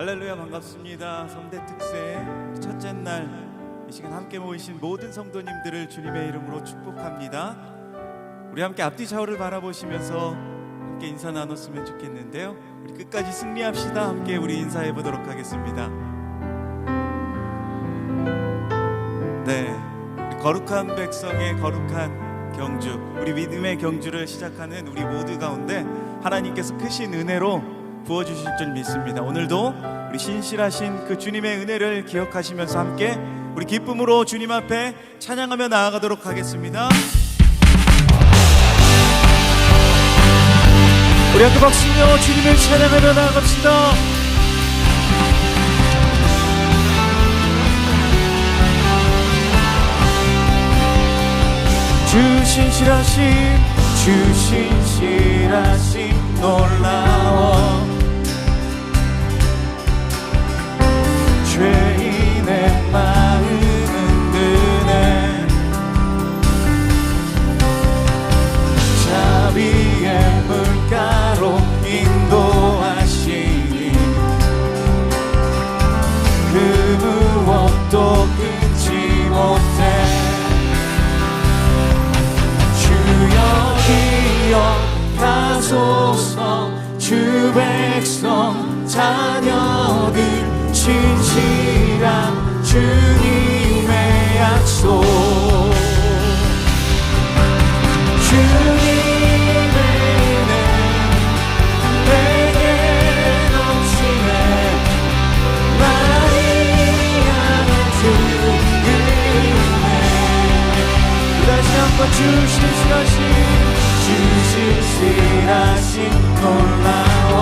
할렐루야, 반갑습니다. 성대 특세 첫째 날 이 시간 함께 모이신 모든 성도님들을 주님의 이름으로 축복합니다. 우리 함께 앞뒤 좌우를 바라보시면서 함께 인사 나눴으면 좋겠는데요, 우리 끝까지 승리합시다. 함께 우리 인사해 보도록 하겠습니다. 네, 우리 거룩한 백성의 거룩한 경주, 우리 믿음의 경주를 시작하는 우리 모두 가운데 하나님께서 크신 은혜로 부어주실 줄 믿습니다. 오늘도 우리 신실하신 그 주님의 은혜를 기억하시면서 함께 우리 기쁨으로 주님 앞에 찬양하며 나아가도록 하겠습니다. 우리 함께 박수며 주님을 찬양하며 나아갑시다. 주 신실하심 놀라워 죄인의 마음은 드네 자비의 물가로 인도하시니 그 무엇도 끊지 못해 기억하소서 주 백성 자녀들 진실한 주님의 약속 주님의 은혜 내게 넘치네 많이 하는 주 은혜 다시 한번 주 신실하심 놀라워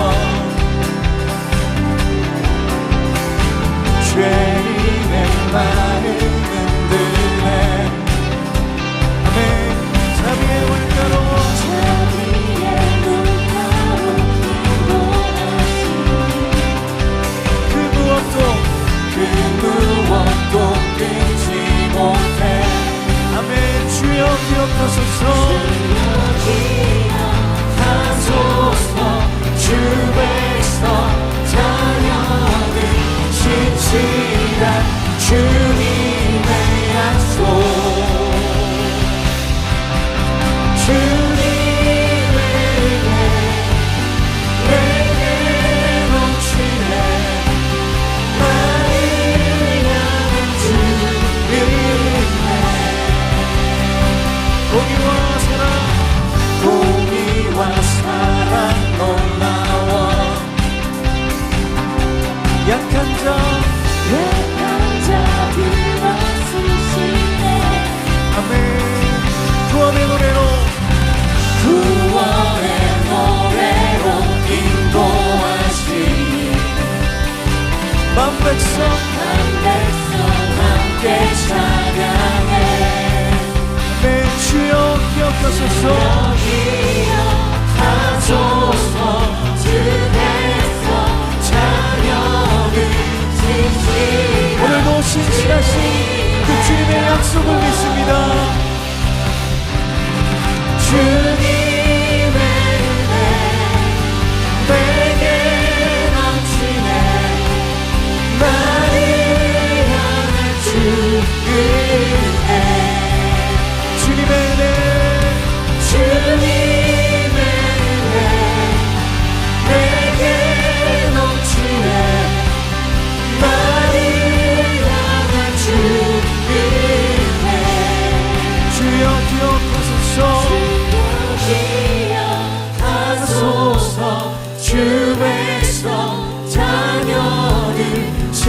죄인의 마음은 드네 아멘 자비의 물가로 그 무엇도 끊지 못해 아멘 주여 기억하소서 주 백성 자녀들 진실한 주님의 약속 주님의 은혜 내게 넘치네 많이 하는 주 은혜 공의와 사랑 놀라워 약한 자 들어주시네 아멘 구원의 노래로 인도하시니 만 백성 함께 찬양해 내 주여 기억하소서 주 백성 자녀들 오늘도 신실하신 그 주님의 약속을 믿습니다. 주님의 은혜 내게 넘치네 많이 하는 주 은혜 주님의 은혜 내게 넘치네 많이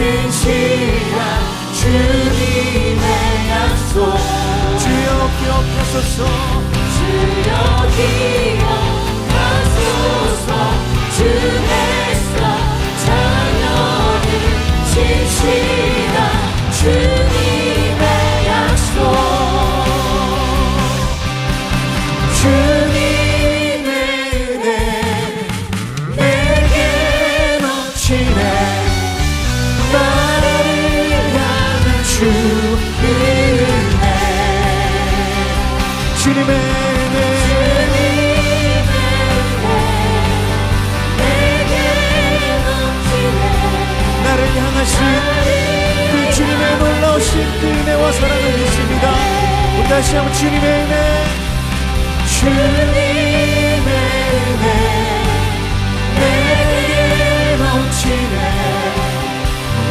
진실한 주님의 약속 주여 기억하소서 주여 기억하소서 주 백성 자녀들 진실한 주님의 약속 주님의 은혜 내게 넘치네 나를 향한 주 은혜 주님의 은혜 내게 넘치네 나를 향하신 그 주님의 놀라우신 그 은혜와 사랑을 믿습니다. 다시 한번 주님의 은혜 주님의 은혜 내게 넘치네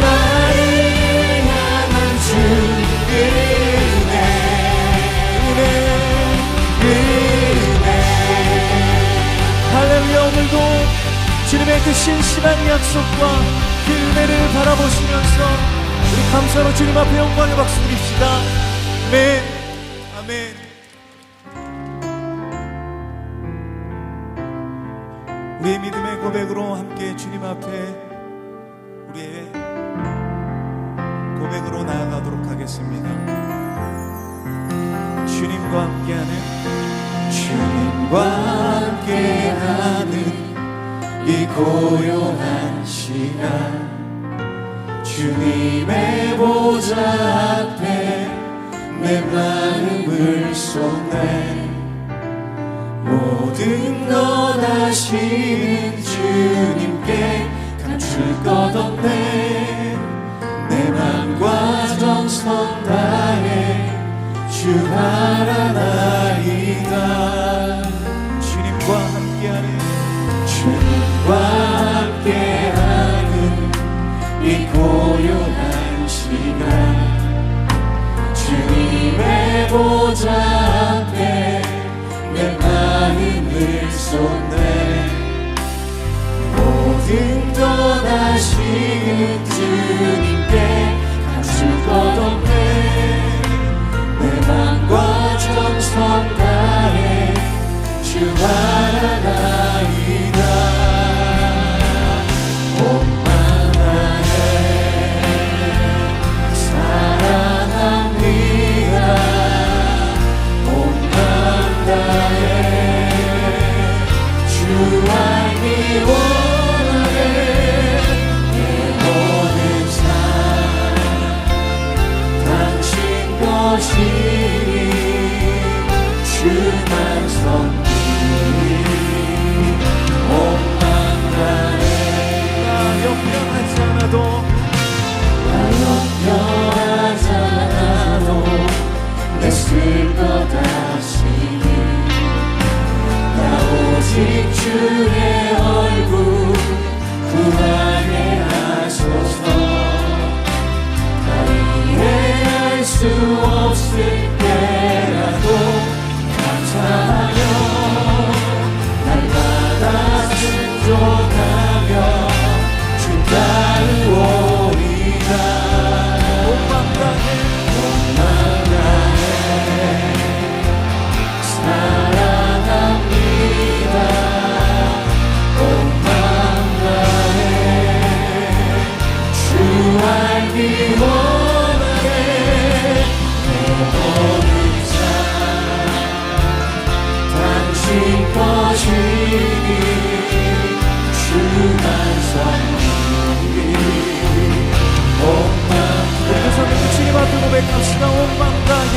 나를 향한 주 은혜 할렐루야. 오늘도 주님의 그 신실한 약속과 그 은혜를 바라보시면서 우리 감사로 주님 앞에 영광의 박수 드립시다. 아멘. 아멘. 우리의 믿음의 고백으로 함께 주님 앞에 우리의 고백으로 나아가도록 하겠습니다. 주님과 함께하는 이 고요한 시간 주님의 보좌 앞에 내 마음을 쏟네 모든 것 아시는 주님께 감출 것 없네 내 맘과 정성 다해 주 바라나이다 주님과 함께하는 이 고요한 시간 주님의 보좌 앞에 내 마음을 쏟네 모든 것 아시는 주님께 감출 것 없네 내 맘과 정성 다해 주 바라나이다 온 맘 다해 사랑합니다 온 맘 다해 주 알기 원하네 내 모든 삶 당신 것이니 주만 섬기니 온 맘 다해 나 영영하지 않아도 애쓸 것 아시니 나 오직 주의 얼굴 구하게 하소서 나 이해할 수 없을 때라도 감사하며 날마다 순종하며 주 따르오리다 온 맘 다해 사랑합니다 온 맘 다해 주 알기 원하네 내 모든 삶 당신 것이니 주만 섬기니 온 맘 그래서 주님 앞에 고백합시다. 온 맘 다해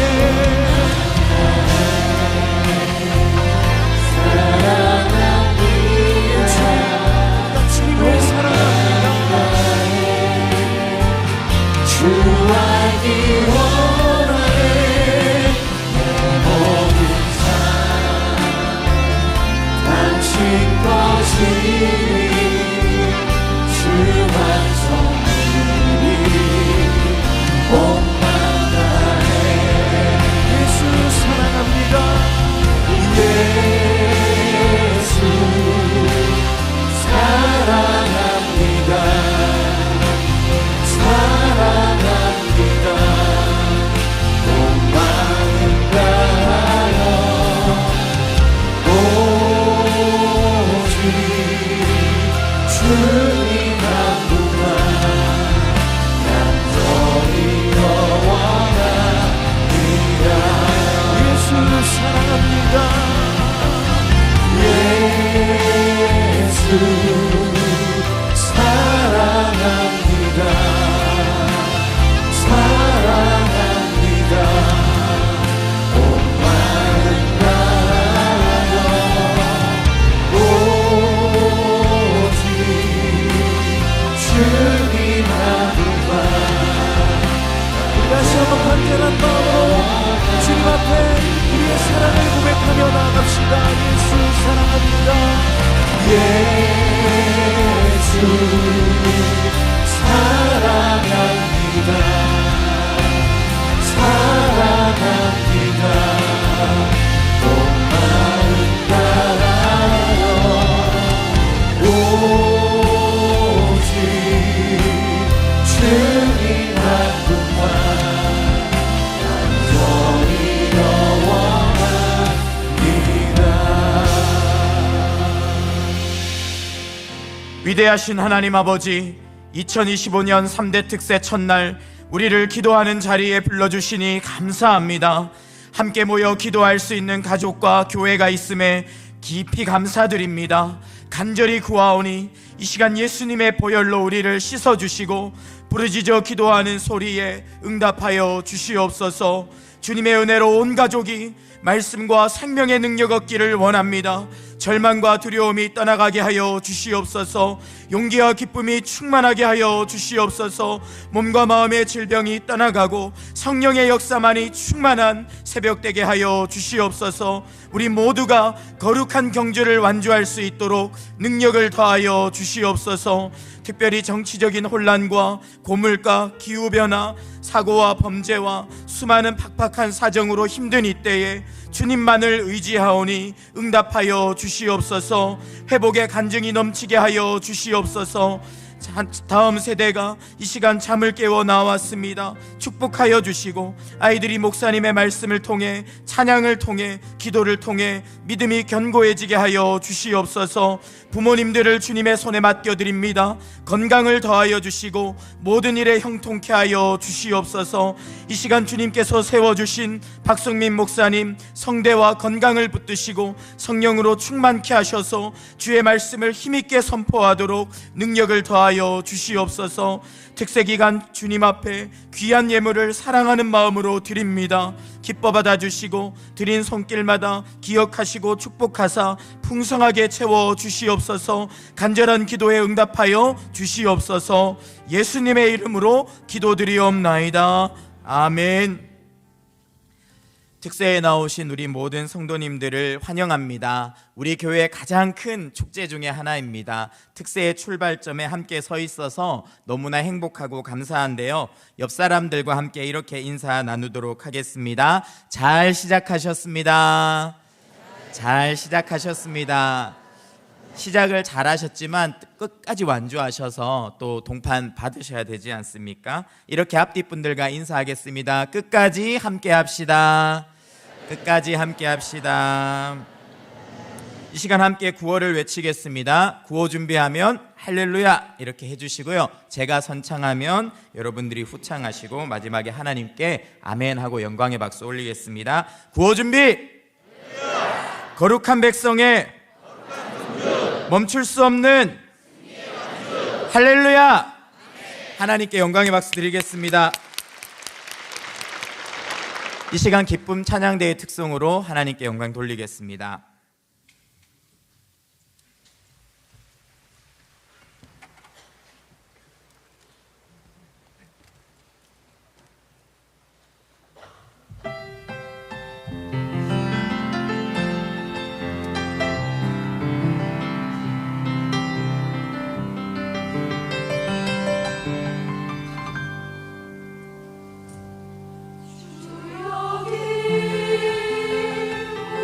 주님을 사랑합니다. 주 알기 원하네 내 모든 삶 당신 것이니 주만 섬기니 온 맘 다해 예수 사랑합니다. 예수 사랑합니다 간절한 마음으로 주님 앞에 우리의 사랑을 고백하며 나아갑시다. 예수 사랑합니다. 예수 사랑합니다. 사랑합니다. 온 마음 다하여 오직 주님 한 분만 간절히 원합니다. 위대하신 하나님 아버지, 2025년 3대 특세 첫날 우리를 기도하는 자리에 불러주시니 감사합니다. 함께 모여 기도할 수 있는 가족과 교회가 있음에 깊이 감사드립니다. 간절히 구하오니 이 시간 예수님의 보혈로 우리를 씻어주시고 부르짖어 기도하는 소리에 응답하여 주시옵소서. 주님의 은혜로 온 가족이 말씀과 생명의 능력 얻기를 원합니다. 절망과 두려움이 떠나가게 하여 주시옵소서. 용기와 기쁨이 충만하게 하여 주시옵소서. 몸과 마음의 질병이 떠나가고 성령의 역사만이 충만한 새벽 되게 하여 주시옵소서. 우리 모두가 거룩한 경주를 완주할 수 있도록 능력을 더하여 주시옵소서. 특별히 정치적인 혼란과 고물가, 기후변화, 사고와 범죄와 수많은 팍팍한 사정으로 힘든 이때에 주님만을 의지하오니 응답하여 주시옵소서. 회복의 간증이 넘치게 하여 주시옵소서. 다음 세대가 이 시간 잠을 깨워 나왔습니다. 축복하여 주시고 아이들이 목사님의 말씀을 통해, 찬양을 통해, 기도를 통해 믿음이 견고해지게 하여 주시옵소서. 부모님들을 주님의 손에 맡겨드립니다. 건강을 더하여 주시고 모든 일에 형통케 하여 주시옵소서. 이 시간 주님께서 세워주신 박성민 목사님 성대와 건강을 붙드시고 성령으로 충만케 하셔서 주의 말씀을 힘있게 선포하도록 능력을 더하여 주시옵소서. 특세기간 주님 앞에 귀한 예물을 사랑하는 마음으로 드립니다. 기뻐 받아주시고 드린 손길마다 기억하시고 축복하사 풍성하게 채워 주시옵소서. 간절한 기도에 응답하여 주시옵소서. 예수님의 이름으로 기도드리옵나이다. 아멘. 특세에 나오신 우리 모든 성도님들을 환영합니다. 우리 교회의 가장 큰 축제 중에 하나입니다. 특세의 출발점에 함께 서 있어서 너무나 행복하고 감사한데요. 옆 사람들과 함께 이렇게 인사 나누도록 하겠습니다. 잘 시작하셨습니다. 잘 시작하셨습니다. 시작을 잘 하셨지만 끝까지 완주하셔서 또 동판 받으셔야 되지 않습니까? 이렇게 앞뒤 분들과 인사하겠습니다. 끝까지 함께 합시다. 끝까지 함께 합시다. 이 시간 함께 구호를 외치겠습니다. 구호 준비하면 할렐루야 이렇게 해주시고요. 제가 선창하면 여러분들이 후창하시고 마지막에 하나님께 아멘 하고 영광의 박수 올리겠습니다. 구호 준비! 거룩한 백성의 멈출 수 없는 할렐루야! 하나님께 영광의 박수 드리겠습니다. 이 시간 기쁨 찬양대의 특성으로 하나님께 영광 돌리겠습니다.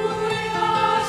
우리가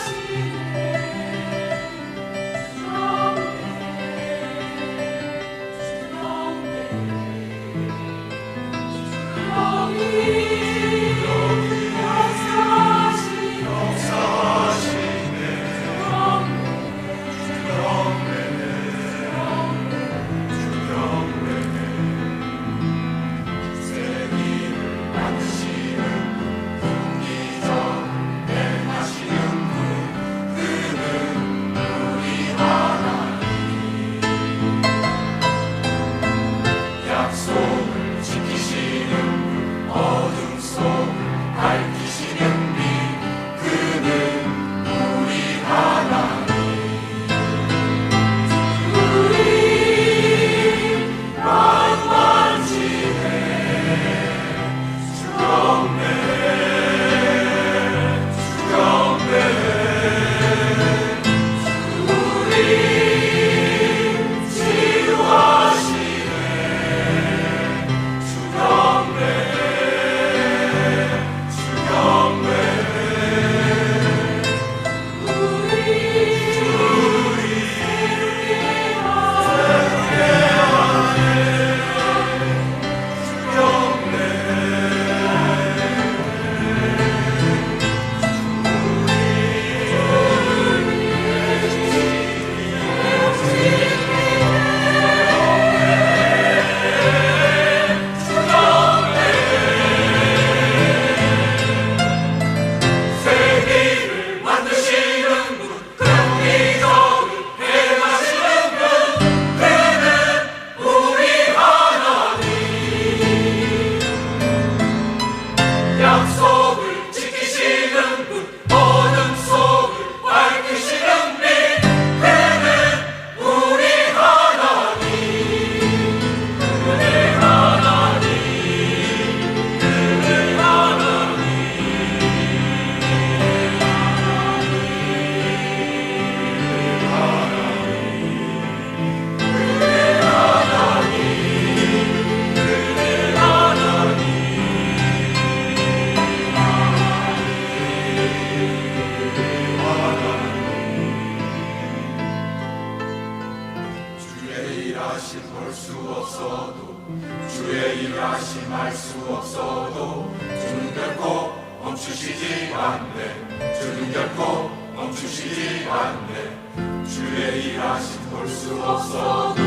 일하심할 수 없어도 주는 결코 멈추시지 않네. 주는 결코 멈추시지 않네. 주의 일하심 볼 수 없어도 주의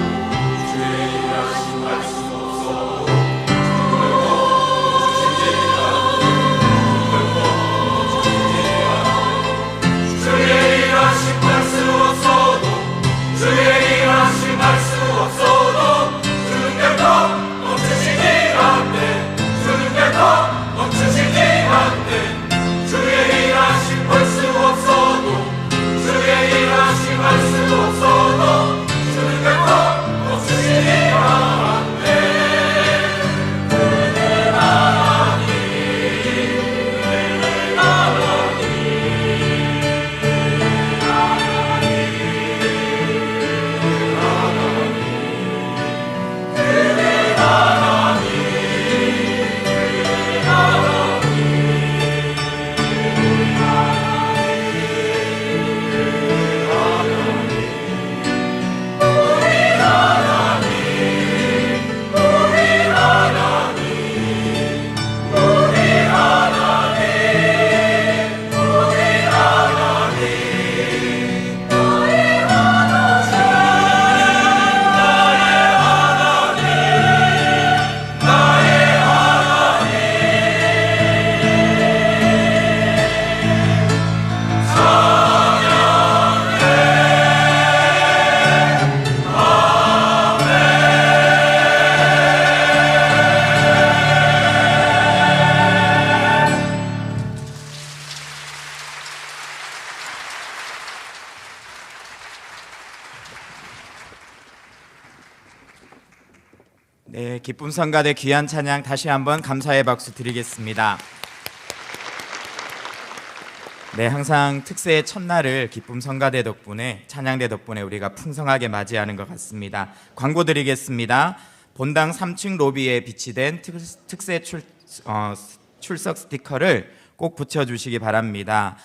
일하심 알 수 없어도 주는 결코 멈추시지 않네. 결코 멈추시지 않네. 주의 일하심 알 수 없어도 주의 일하심 알 수 없어도 주는 결코 멈추시지 않네. 주는 결코 멈추시지 않네. 주의 일하심 볼 수 없어도 주의 일하심 알 수 없어도 주는 결코 멈추시지 않네. 그대 하나님, 그대 하나님, 그대 하나님, 그대 하나님, 네, 기쁨 성가대 귀한 찬양 다시 한번 감사의 박수 드리겠습니다. 네, 항상 특세의 첫날을 기쁨 성가대 덕분에, 찬양대 덕분에 우리가 풍성하게 맞이하는 것 같습니다. 광고 드리겠습니다. 본당 3층 로비에 비치된 특세 출석 스티커를 꼭 붙여주시기 바랍니다.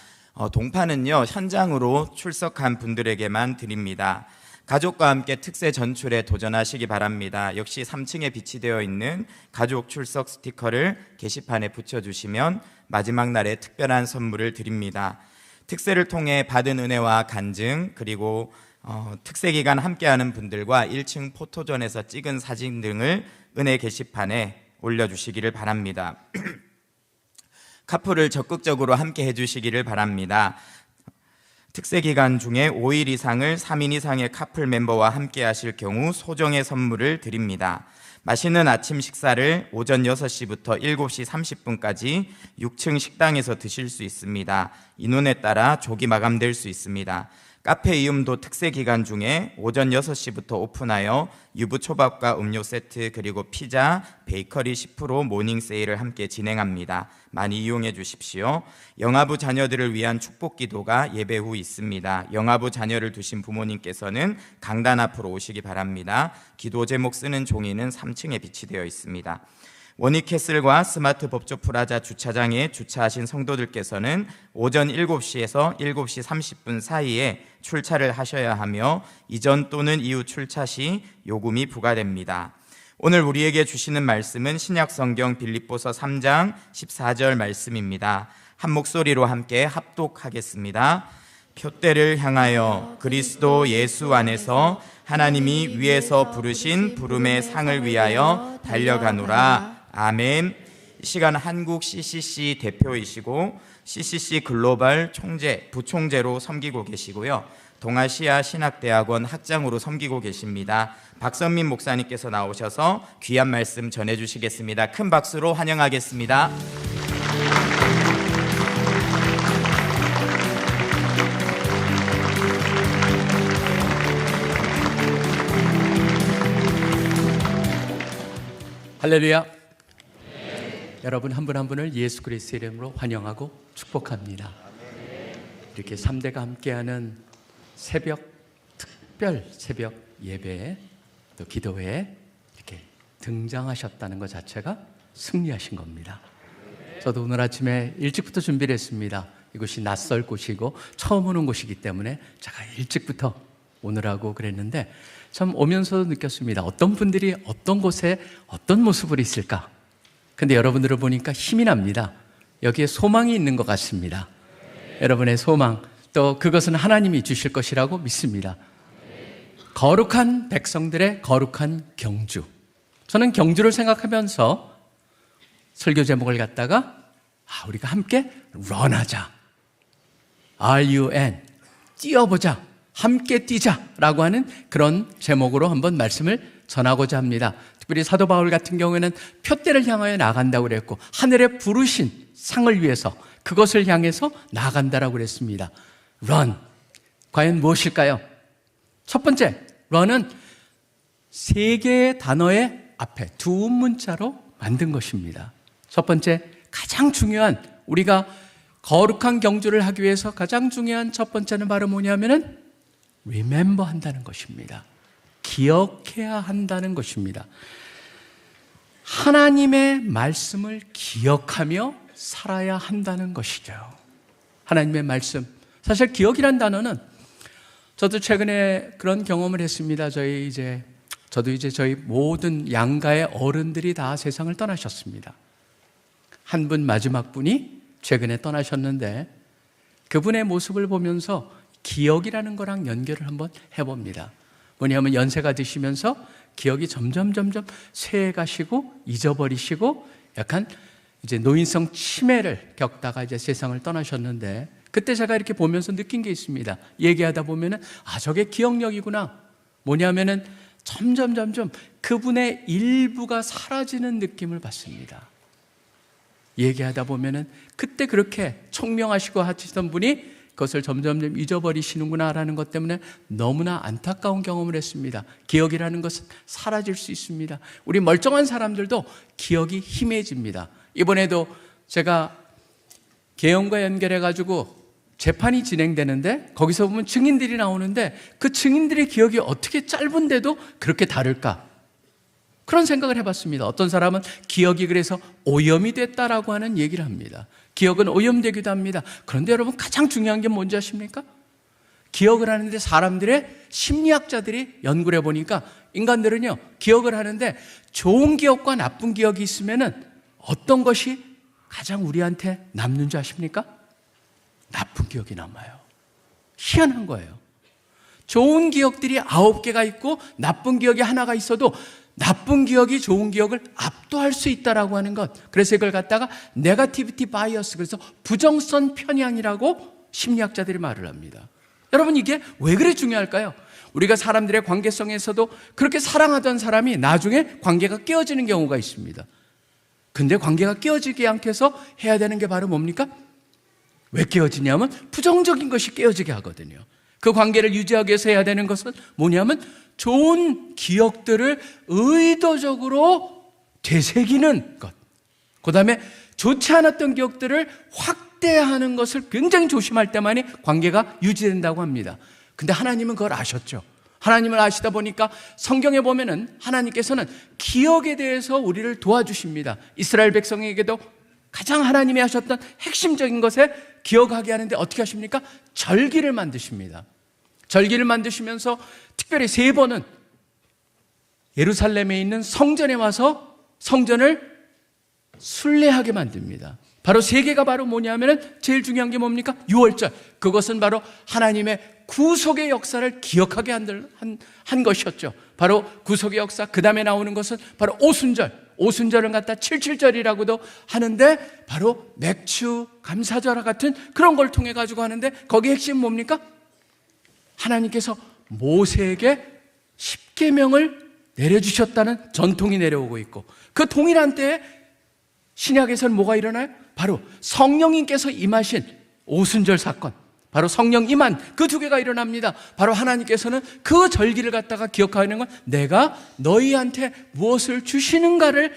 동파는요, 현장으로 출석한 분들에게만 드립니다. 가족과 함께 특세 전출에 도전하시기 바랍니다. 역시 3층에 비치되어 있는 가족 출석 스티커를 게시판에 붙여주시면 마지막 날에 특별한 선물을 드립니다. 특세를 통해 받은 은혜와 간증, 그리고 특세 기간 함께하는 분들과 1층 포토존에서 찍은 사진 등을 은혜 게시판에 올려주시기를 바랍니다. 카풀을 적극적으로 함께 해주시기를 바랍니다. 특세 기간 중에 5일 이상을 3인 이상의 카풀 멤버와 함께 하실 경우 소정의 선물을 드립니다. 맛있는 아침 식사를 오전 6시부터 7시 30분까지 6층 식당에서 드실 수 있습니다. 인원에 따라 조기 마감될 수 있습니다. 카페 이음도 특세 기간 중에 오전 6시부터 오픈하여 유부초밥과 음료 세트, 그리고 피자, 베이커리 10% 모닝 세일을 함께 진행합니다. 많이 이용해 주십시오. 영아부 자녀들을 위한 축복 기도가 예배 후 있습니다. 영아부 자녀를 두신 부모님께서는 강단 앞으로 오시기 바랍니다. 기도 제목 쓰는 종이는 3층에 비치되어 있습니다. 원익캐슬과 스마트 법조 프라자 주차장에 주차하신 성도들께서는 오전 7시에서 7시 30분 사이에 출차를 하셔야 하며 이전 또는 이후 출차 시 요금이 부과됩니다. 오늘 우리에게 주시는 말씀은 신약성경 빌립보서 3장 14절 말씀입니다. 한 목소리로 함께 합독하겠습니다. 표대를 향하여 그리스도 예수 안에서 하나님이 위에서 부르신 부름의 상을 위하여 달려가노라. 아멘. 이 시간 한국 CCC 대표이시고 CCC 글로벌 총재, 부총재로 섬기고 계시고요. 동아시아 신학대학원 학장으로 섬기고 계십니다. 박선민 목사님께서 나오셔서 귀한 말씀 전해주시겠습니다. 큰 박수로 환영하겠습니다. 할렐루야. 여러분 한 분 한 분을 예수 그리스도의 이름으로 환영하고 축복합니다. 이렇게 3대가 함께하는 특별 새벽 예배에, 또 기도회에 이렇게 등장하셨다는 것 자체가 승리하신 겁니다. 저도 오늘 아침에 일찍부터 준비를 했습니다. 이곳이 낯설 곳이고 처음 오는 곳이기 때문에 제가 일찍부터 오느라고 그랬는데 참 오면서 느꼈습니다. 어떤 분들이 어떤 곳에 어떤 모습으로 있을까? 근데 여러분들을 보니까 힘이 납니다. 여기에 소망이 있는 것 같습니다. 여러분의 소망, 또 그것은 하나님이 주실 것이라고 믿습니다. 거룩한 백성들의 거룩한 경주. 저는 경주를 생각하면서 설교 제목을 갖다가 우리가 함께 런하자, RUN, 뛰어보자, 함께 뛰자라고 하는 그런 제목으로 한번 말씀을 전하고자 합니다. 특별히 사도 바울 같은 경우에는 표대를 향하여 나간다고 그랬고, 하늘에 부르신 상을 위해서 그것을 향해서 나간다라고 그랬습니다. run, 과연 무엇일까요? 첫 번째, run은 세 개의 단어의 앞에 두 문자로 만든 것입니다. 첫 번째, 가장 중요한, 우리가 거룩한 경주를 하기 위해서 가장 중요한 첫 번째는 바로 뭐냐면은 remember 한다는 것입니다. 기억해야 한다는 것입니다. 하나님의 말씀을 기억하며 살아야 한다는 것이죠. 하나님의 말씀. 사실 기억이란 단어는 저도 최근에 그런 경험을 했습니다. 저도 이제 저희 모든 양가의 어른들이 다 세상을 떠나셨습니다. 한 분, 마지막 분이 최근에 떠나셨는데 그분의 모습을 보면서 기억이라는 거랑 연결을 한번 해봅니다. 뭐냐면 연세가 드시면서 기억이 점점 쇠해가시고 잊어버리시고 약간 이제 노인성 치매를 겪다가 이제 세상을 떠나셨는데, 그때 제가 이렇게 보면서 느낀 게 있습니다. 얘기하다 보면은 저게 기억력이구나. 뭐냐면은 점점 그분의 일부가 사라지는 느낌을 받습니다. 얘기하다 보면은 그때 그렇게 총명하시고 하시던 분이 그것을 점점 잊어버리시는구나라는 것 때문에 너무나 안타까운 경험을 했습니다. 기억이라는 것은 사라질 수 있습니다. 우리 멀쩡한 사람들도 기억이 희미해집니다. 이번에도 제가 계엄과 연결해가지고 재판이 진행되는데 거기서 보면 증인들이 나오는데 그 증인들의 기억이 어떻게 짧은데도 그렇게 다를까? 그런 생각을 해봤습니다. 어떤 사람은 기억이 그래서 오염이 됐다라고 하는 얘기를 합니다. 기억은 오염되기도 합니다. 그런데 여러분, 가장 중요한 게 뭔지 아십니까? 기억을 하는데 사람들의 심리학자들이 연구를 해보니까 인간들은요, 기억을 하는데 좋은 기억과 나쁜 기억이 있으면은 어떤 것이 가장 우리한테 남는 줄 아십니까? 나쁜 기억이 남아요. 희한한 거예요. 좋은 기억들이 9개가 있고 나쁜 기억이 하나가 있어도 나쁜 기억이 좋은 기억을 압도할 수 있다라고 하는 것. 그래서 이걸 갖다가 네거티비티 바이어스, 그래서 부정성 편향이라고 심리학자들이 말을 합니다. 여러분, 이게 왜 그래 중요할까요? 우리가 사람들의 관계성에서도 그렇게 사랑하던 사람이 나중에 관계가 깨어지는 경우가 있습니다. 근데 관계가 깨어지지 않게 해서 해야 되는 게 바로 뭡니까? 왜 깨어지냐면 부정적인 것이 깨어지게 하거든요. 그 관계를 유지하기 위해서 해야 되는 것은 뭐냐면 좋은 기억들을 의도적으로 되새기는 것, 그 다음에 좋지 않았던 기억들을 확대하는 것을 굉장히 조심할 때만이 관계가 유지된다고 합니다. 근데 하나님은 그걸 아셨죠. 하나님을 아시다 보니까 성경에 보면은 하나님께서는 기억에 대해서 우리를 도와주십니다. 이스라엘 백성에게도 가장 하나님이 하셨던 핵심적인 것에 기억하게 하는데 어떻게 하십니까? 절기를 만드십니다. 절기를 만드시면서 특별히 3번은 예루살렘에 있는 성전에 와서 성전을 순례하게 만듭니다. 바로 3개가 바로 뭐냐면은 제일 중요한 게 뭡니까? 6월절. 그것은 바로 하나님의 구속의 역사를 기억하게 한 것이었죠. 바로 구속의 역사. 그 다음에 나오는 것은 바로 오순절. 오순절을 갖다 77절이라고도 하는데 바로 맥주 감사절 같은 그런 걸 통해 가지고 하는데 거기 핵심 뭡니까? 하나님께서 모세에게 10계명을 내려주셨다는 전통이 내려오고 있고, 그 동일한 때에 신약에서는 뭐가 일어나요? 바로 성령님께서 임하신 오순절 사건, 바로 성령 임한 그 2개가 일어납니다. 바로 하나님께서는 그 절기를 갖다가 기억하는 건 내가 너희한테 무엇을 주시는가를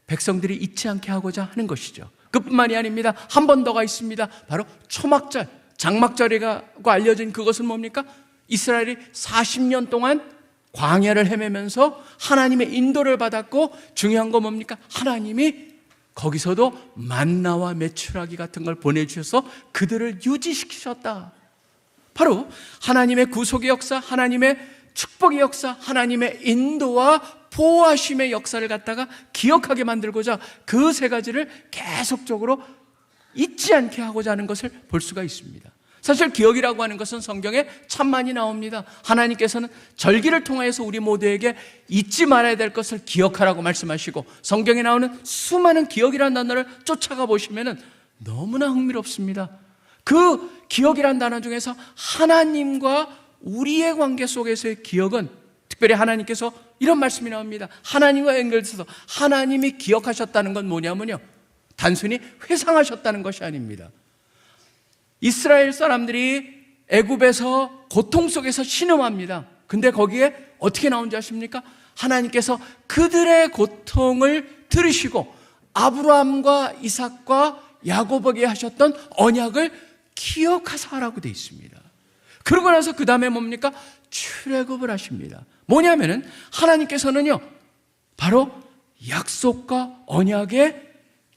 백성들이 잊지 않게 하고자 하는 것이죠. 그뿐만이 아닙니다. 한 번 더가 있습니다. 바로 초막절, 장막절이라고 알려진 그것은 뭡니까? 이스라엘이 40년 동안 광야를 헤매면서 하나님의 인도를 받았고, 중요한 건 뭡니까? 하나님이 거기서도 만나와 메추라기 같은 걸 보내주셔서 그들을 유지시키셨다. 바로 하나님의 구속의 역사, 하나님의 축복의 역사, 하나님의 인도와 보호하심의 역사를 갖다가 기억하게 만들고자 그 세 가지를 계속적으로 잊지 않게 하고자 하는 것을 볼 수가 있습니다. 사실 기억이라고 하는 것은 성경에 참 많이 나옵니다. 하나님께서는 절기를 통하여서 우리 모두에게 잊지 말아야 될 것을 기억하라고 말씀하시고, 성경에 나오는 수많은 기억이라는 단어를 쫓아가 보시면 너무나 흥미롭습니다. 그 기억이라는 단어 중에서 하나님과 우리의 관계 속에서의 기억은, 특별히 하나님께서 이런 말씀이 나옵니다. 하나님과 연결돼서 하나님이 기억하셨다는 건 뭐냐면요, 단순히 회상하셨다는 것이 아닙니다. 이스라엘 사람들이 애굽에서 고통 속에서 신음합니다. 근데 거기에 어떻게 나온지 아십니까? 하나님께서 그들의 고통을 들으시고 아브라함과 이삭과 야곱에게 하셨던 언약을 기억하사 하라고 되어 있습니다. 그러고 나서 그 다음에 뭡니까? 출애굽을 하십니다. 뭐냐면은 하나님께서는요, 바로 약속과 언약의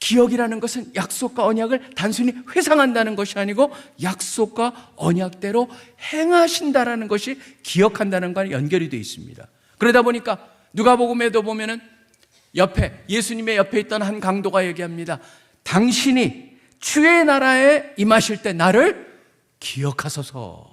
기억이라는 것은 약속과 언약을 단순히 회상한다는 것이 아니고 약속과 언약대로 행하신다라는 것이 기억한다는 것과 연결이 되어 있습니다. 그러다 보니까 누가복음에도 보면은 옆에, 예수님의 옆에 있던 한 강도가 얘기합니다. 당신이 주의 나라에 임하실 때 나를 기억하소서.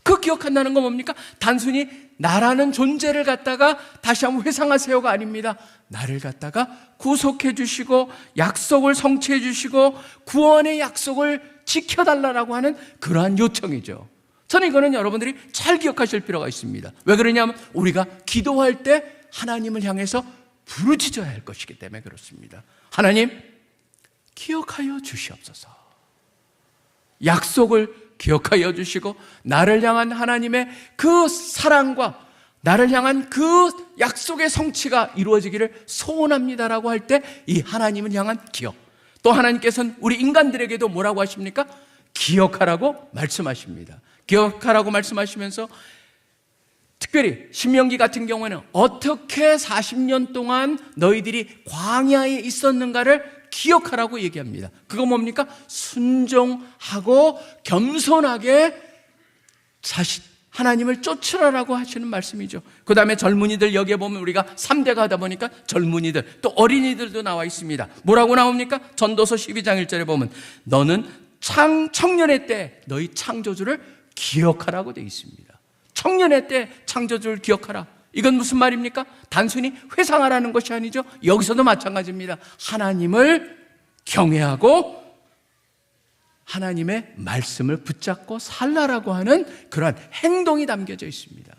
그 기억한다는 건 뭡니까? 단순히 나라는 존재를 갖다가 다시 한번 회상하세요가 아닙니다. 나를 갖다가 구속해 주시고 약속을 성취해 주시고 구원의 약속을 지켜달라고 하는 그러한 요청이죠. 저는 이거는 여러분들이 잘 기억하실 필요가 있습니다. 왜 그러냐면 우리가 기도할 때 하나님을 향해서 부르짖어야 할 것이기 때문에 그렇습니다. 하나님, 기억하여 주시옵소서. 약속을 기억하여 주시고 나를 향한 하나님의 그 사랑과 나를 향한 그 약속의 성취가 이루어지기를 소원합니다라고 할 때 이 하나님을 향한 기억, 또 하나님께서는 우리 인간들에게도 뭐라고 하십니까? 기억하라고 말씀하십니다. 기억하라고 말씀하시면서 특별히 신명기 같은 경우에는 어떻게 40년 동안 너희들이 광야에 있었는가를 기억하라고 얘기합니다. 그거 뭡니까? 순종하고 겸손하게 하나님을 쫓으라라고 하시는 말씀이죠. 그 다음에 젊은이들, 여기에 보면 우리가 3대가 하다 보니까 젊은이들, 또 어린이들도 나와 있습니다. 뭐라고 나옵니까? 전도서 12장 1절에 보면 너는 청년의 때 너희 창조주를 기억하라고 되어 있습니다. 청년의 때 창조주를 기억하라. 이건 무슨 말입니까? 단순히 회상하라는 것이 아니죠. 여기서도 마찬가지입니다. 하나님을 경외하고 하나님의 말씀을 붙잡고 살라라고 하는 그러한 행동이 담겨져 있습니다.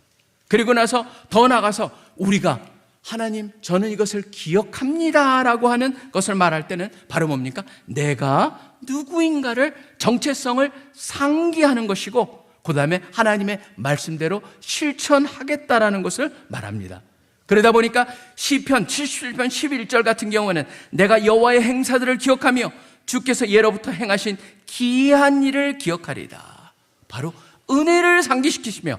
그리고 나서 더 나가서 우리가 하나님, 저는 이것을 기억합니다 라고 하는 것을 말할 때는 바로 뭡니까? 내가 누구인가를, 정체성을 상기하는 것이고 그 다음에 하나님의 말씀대로 실천하겠다라는 것을 말합니다. 그러다 보니까 시편 77편 11절 같은 경우는 내가 여호와의 행사들을 기억하며 주께서 예로부터 행하신 기이한 일을 기억하리다. 바로 은혜를 상기시키시며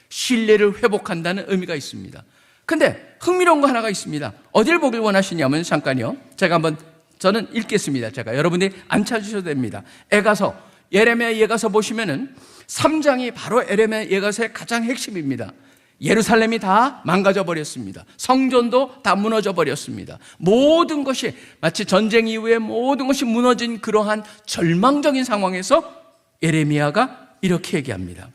신뢰를 회복한다는 의미가 있습니다. 근데 흥미로운 거 하나가 있습니다. 어딜 보길 원하시냐면 잠깐요, 저는 읽겠습니다. 제가 여러분들이 안 찾으셔도 됩니다. 예레미야 예가서 보시면은 3장이 바로 예레미야 예가서의 가장 핵심입니다. 예루살렘이 다 망가져 버렸습니다. 성전도 다 무너져 버렸습니다. 모든 것이 마치 전쟁 이후에 모든 것이 무너진 그러한 절망적인 상황에서 예레미야가 이렇게 얘기합니다.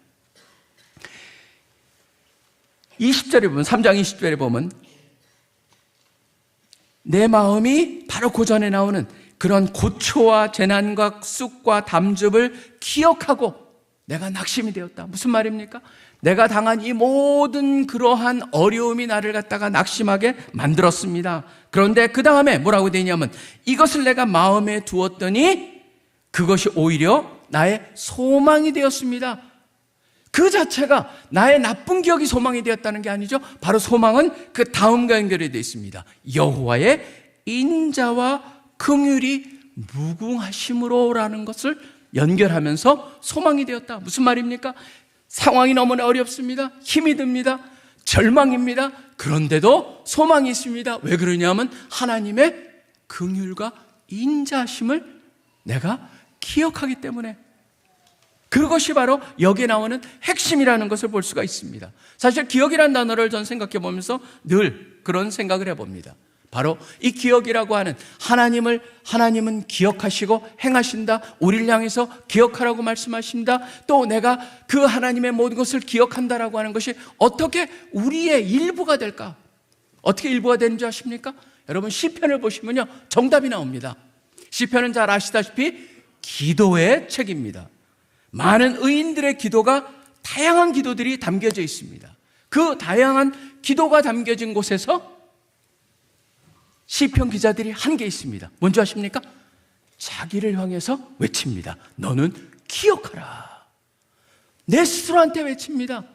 20절에 보면, 3장 20절에 보면 내 마음이 바로 그 전에 나오는 그런 고초와 재난과 쑥과 담즙을 기억하고 내가 낙심이 되었다. 무슨 말입니까? 내가 당한 이 모든 그러한 어려움이 나를 갖다가 낙심하게 만들었습니다. 그런데 그 다음에 뭐라고 되냐면 이것을 내가 마음에 두었더니 그것이 오히려 나의 소망이 되었습니다. 그 자체가 나의 나쁜 기억이 소망이 되었다는 게 아니죠. 바로 소망은 그 다음과 연결이 되어 있습니다. 여호와의 인자와 긍휼이 무궁하심으로라는 것을 연결하면서 소망이 되었다. 무슨 말입니까? 상황이 너무나 어렵습니다. 힘이 듭니다. 절망입니다. 그런데도 소망이 있습니다. 왜 그러냐면 하나님의 긍휼과 인자심을 내가 기억하기 때문에. 그것이 바로 여기에 나오는 핵심이라는 것을 볼 수가 있습니다. 사실 기억이라는 단어를 전 생각해 보면서 늘 그런 생각을 해봅니다. 바로 이 기억이라고 하는 하나님은 기억하시고 행하신다. 우리를 향해서 기억하라고 말씀하신다. 또 내가 그 하나님의 모든 것을 기억한다라고 하는 것이 어떻게 우리의 일부가 될까? 어떻게 일부가 되는지 아십니까? 여러분 시편을 보시면요, 정답이 나옵니다. 시편은 잘 아시다시피 기도의 책입니다. 많은 의인들의 기도가, 다양한 기도들이 담겨져 있습니다. 그 다양한 기도가 담겨진 곳에서 시편 기자들이 한 게 있습니다. 뭔지 아십니까? 자기를 향해서 외칩니다. 너는 기억하라. 내 스스로한테 외칩니다.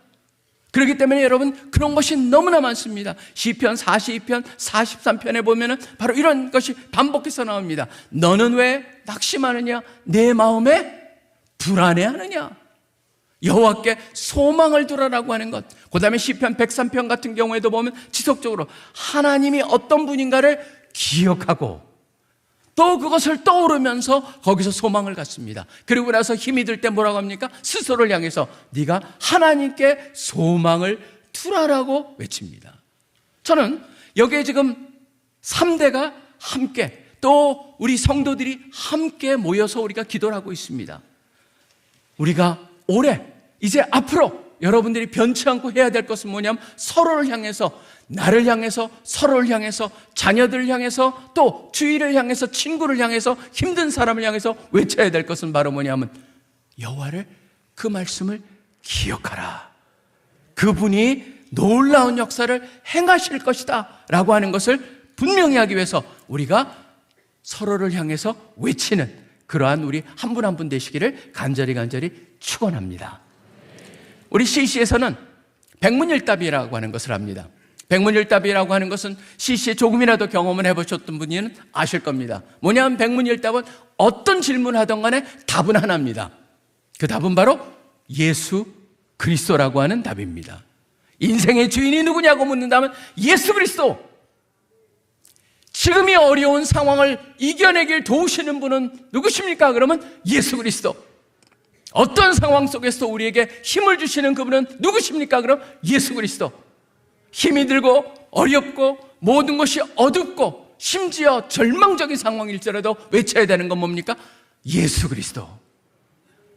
그렇기 때문에 여러분, 그런 것이 너무나 많습니다. 시편 42편, 43편에 보면은 바로 이런 것이 반복해서 나옵니다. 너는 왜 낙심하느냐? 내 마음에 불안해하느냐? 여호와께 소망을 두라라고 하는 것. 그 다음에 시편 103편 같은 경우에도 보면 지속적으로 하나님이 어떤 분인가를 기억하고 또 그것을 떠오르면서 거기서 소망을 갖습니다. 그리고 나서 힘이 들 때 뭐라고 합니까? 스스로를 향해서 네가 하나님께 소망을 두라라고 외칩니다. 저는 여기에 지금 3대가 함께, 또 우리 성도들이 함께 모여서 우리가 기도를 하고 있습니다. 우리가 올해, 이제 앞으로 여러분들이 변치 않고 해야 될 것은 뭐냐면 서로를 향해서, 나를 향해서, 서로를 향해서, 자녀들을 향해서, 또 주위를 향해서, 친구를 향해서, 힘든 사람을 향해서 외쳐야 될 것은 바로 뭐냐면 여호와를, 그 말씀을 기억하라. 그분이 놀라운 역사를 행하실 것이다 라고 하는 것을 분명히 하기 위해서 우리가 서로를 향해서 외치는 그러한 우리 한 분 한 분 되시기를 간절히 축원합니다. 우리 CC에서는 백문일답이라고 하는 것을 합니다. 백문일답이라고 하는 것은 CC에 조금이라도 경험을 해보셨던 분이는 아실 겁니다. 뭐냐면 백문일답은 어떤 질문을 하던 간에 답은 하나입니다. 그 답은 바로 예수 그리스도라고 하는 답입니다. 인생의 주인이 누구냐고 묻는다면 예수 그리스도. 지금 이 어려운 상황을 이겨내길 도우시는 분은 누구십니까? 그러면 예수 그리스도. 어떤 상황 속에서 우리에게 힘을 주시는 그분은 누구십니까? 그럼 예수 그리스도. 힘이 들고 어렵고 모든 것이 어둡고 심지어 절망적인 상황일지라도 외쳐야 되는 건 뭡니까? 예수 그리스도.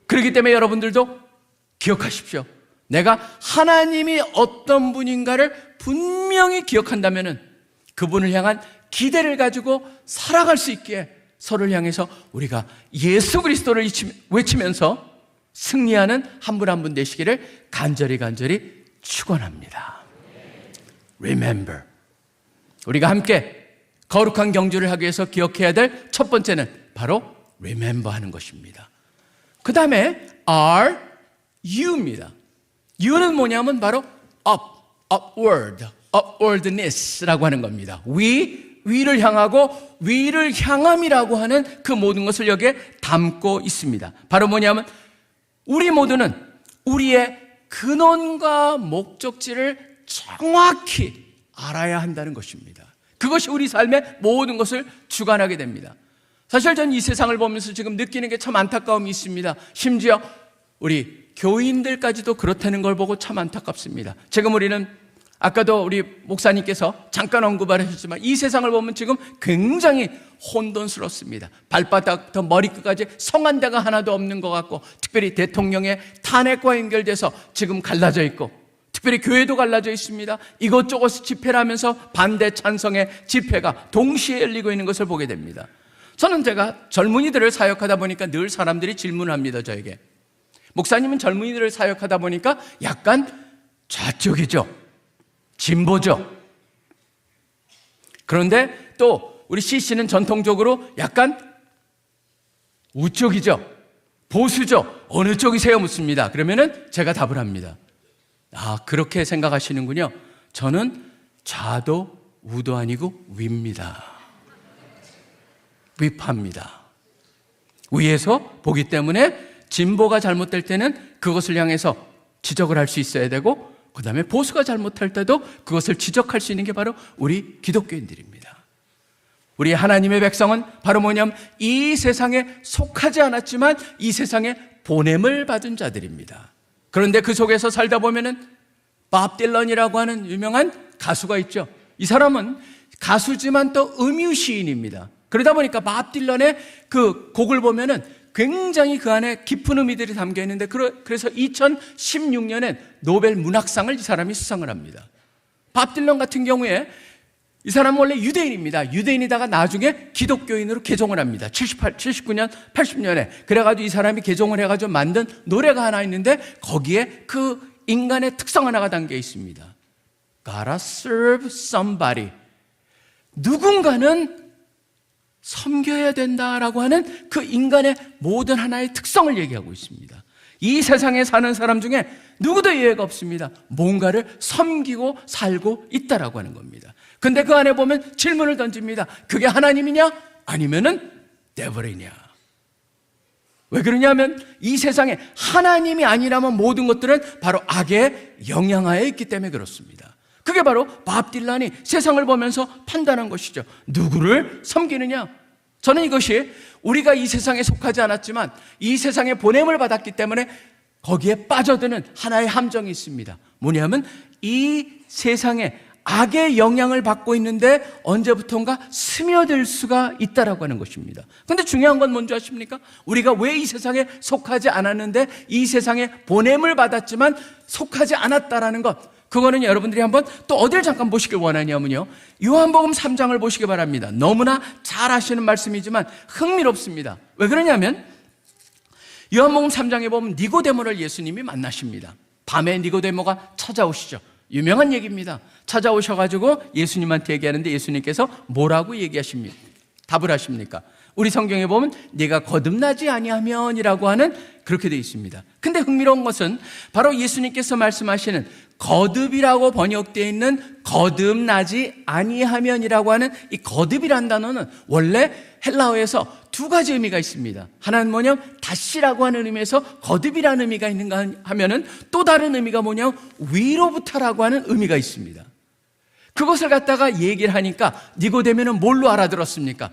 그렇기 때문에 여러분들도 기억하십시오. 내가 하나님이 어떤 분인가를 분명히 기억한다면은 그분을 향한 기대를 가지고 살아갈 수 있기에 서로를 향해서 우리가 예수 그리스도를 외치면서 승리하는 한 분 한 분 되시기를 간절히 축원합니다. Remember. 우리가 함께 거룩한 경주를 하기 위해서 기억해야 될 첫 번째는 바로 remember 하는 것입니다. 그 다음에 are you입니다. you는 뭐냐면 바로 upwardness라고 하는 겁니다. 위를 향하고 위를 향함이라고 하는 그 모든 것을 여기에 담고 있습니다. 바로 뭐냐면 우리 모두는 우리의 근원과 목적지를 정확히 알아야 한다는 것입니다. 그것이 우리 삶의 모든 것을 주관하게 됩니다. 사실 저는 이 세상을 보면서 지금 느끼는 게 참 안타까움이 있습니다. 심지어 우리 교인들까지도 그렇다는 걸 보고 참 안타깝습니다. 지금 우리는 아까도 우리 목사님께서 잠깐 언급을 하셨지만 이 세상을 보면 지금 굉장히 혼돈스럽습니다. 발바닥부터 머리끝까지 성한 데가 하나도 없는 것 같고, 특별히 대통령의 탄핵과 연결돼서 지금 갈라져 있고, 특별히 교회도 갈라져 있습니다. 이것저것 집회를 하면서 반대 찬성의 집회가 동시에 열리고 있는 것을 보게 됩니다. 저는 제가 젊은이들을 사역하다 보니까 늘 사람들이 질문을 합니다. 저에게, 목사님은 젊은이들을 사역하다 보니까 약간 좌쪽이죠, 진보죠. 그런데 또 우리 CC는 전통적으로 약간 우쪽이죠, 보수죠. 어느 쪽이세요? 묻습니다. 그러면은 제가 답을 합니다. 아, 그렇게 생각하시는군요. 저는 좌도 우도 아니고 위입니다. 위파입니다. 위에서 보기 때문에 진보가 잘못될 때는 그것을 향해서 지적을 할 수 있어야 되고, 그 다음에 보수가 잘못할 때도 그것을 지적할 수 있는 게 바로 우리 기독교인들입니다. 우리 하나님의 백성은 바로 뭐냐면 이 세상에 속하지 않았지만 이 세상의 보냄을 받은 자들입니다. 그런데 그 속에서 살다 보면은 밥 딜런이라고 하는 유명한 가수가 있죠. 이 사람은 가수지만 또 음유시인입니다. 그러다 보니까 밥 딜런의 그 곡을 보면은 굉장히 그 안에 깊은 의미들이 담겨 있는데, 그래서 2016년엔 노벨 문학상을 이 사람이 수상을 합니다. 밥 딜런 같은 경우에 이 사람은 원래 유대인입니다. 유대인이다가 나중에 기독교인으로 개종을 합니다. 79년, 80년에. 그래가지고 이 사람이 개종을 해가지고 만든 노래가 하나 있는데 거기에 그 인간의 특성 하나가 담겨 있습니다. Gotta serve somebody. 누군가는 섬겨야 된다라고 하는 그 인간의 모든 하나의 특성을 얘기하고 있습니다. 이 세상에 사는 사람 중에 누구도 예외가 없습니다. 뭔가를 섬기고 살고 있다라고 하는 겁니다. 근데 그 안에 보면 질문을 던집니다. 그게 하나님이냐? 아니면은 데블이냐? 왜 그러냐면 이 세상에 하나님이 아니라면 모든 것들은 바로 악의 영향하에 있기 때문에 그렇습니다. 그게 바로 밥 딜런이 세상을 보면서 판단한 것이죠. 누구를 섬기느냐? 저는 이것이 우리가 이 세상에 속하지 않았지만 이 세상에 보냄을 받았기 때문에 거기에 빠져드는 하나의 함정이 있습니다. 뭐냐면 이 세상에 악의 영향을 받고 있는데 언제부턴가 스며들 수가 있다라고 하는 것입니다. 그런데 중요한 건 뭔지 아십니까? 우리가 왜 이 세상에 속하지 않았는데 이 세상에 보냄을 받았지만 속하지 않았다라는 것, 그거는 여러분들이 한번 또 어딜 잠깐 보시길 원하냐면요, 요한복음 3장을 보시기 바랍니다. 너무나 잘 아시는 말씀이지만 흥미롭습니다. 왜 그러냐면 요한복음 3장에 보면 니고데모를 예수님이 만나십니다. 밤에 니고데모가 찾아오시죠. 유명한 얘기입니다. 찾아오셔가지고 예수님한테 얘기하는데 예수님께서 뭐라고 얘기하십니까? 답을 하십니까? 우리 성경에 보면 네가 거듭나지 아니하면이라고 하는 그렇게 되어 있습니다. 근데 흥미로운 것은 바로 예수님께서 말씀하시는 거듭이라고 번역되어 있는 거듭나지 아니하면이라고 하는 이 거듭이란 단어는 원래 헬라어에서 두 가지 의미가 있습니다. 하나는 뭐냐면 다시라고 하는 의미에서 거듭이라는 의미가 있는가 하면은 또 다른 의미가 뭐냐면 위로부터라고 하는 의미가 있습니다. 그것을 갖다가 얘기를 하니까 니고데모는 뭘로 알아들었습니까?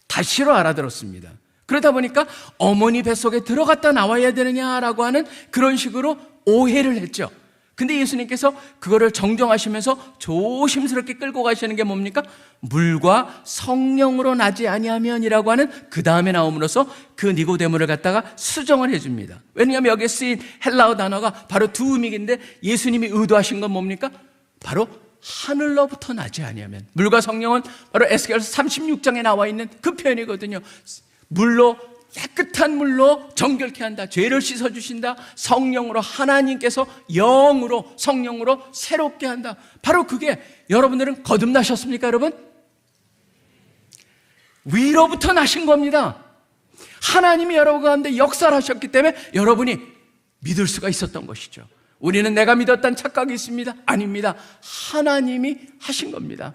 다시로 알아들었습니다. 그러다 보니까 어머니 뱃속에 들어갔다 나와야 되느냐라고 하는 그런 식으로 오해를 했죠. 근데 예수님께서 그거를 정정하시면서 조심스럽게 끌고 가시는 게 뭡니까? 물과 성령으로 나지 아니하면이라고 하는 그 다음에 나옴으로써 그 니고데모를 갖다가 수정을 해줍니다. 왜냐하면 여기에 쓰인 헬라어 단어가 바로 두 의미인데 예수님이 의도하신 건 뭡니까? 바로 하늘로부터 나지 아니하면. 물과 성령은 바로 에스겔서 36장에 나와 있는 그 표현이거든요. 물로, 깨끗한 물로 정결케 한다. 죄를 씻어주신다. 성령으로, 하나님께서 영으로, 성령으로 새롭게 한다. 바로 그게, 여러분들은 거듭나셨습니까, 여러분? 위로부터 나신 겁니다. 하나님이 여러분 가운데 역사를 하셨기 때문에 여러분이 믿을 수가 있었던 것이죠. 우리는 내가 믿었다는 착각이 있습니다. 아닙니다. 하나님이 하신 겁니다.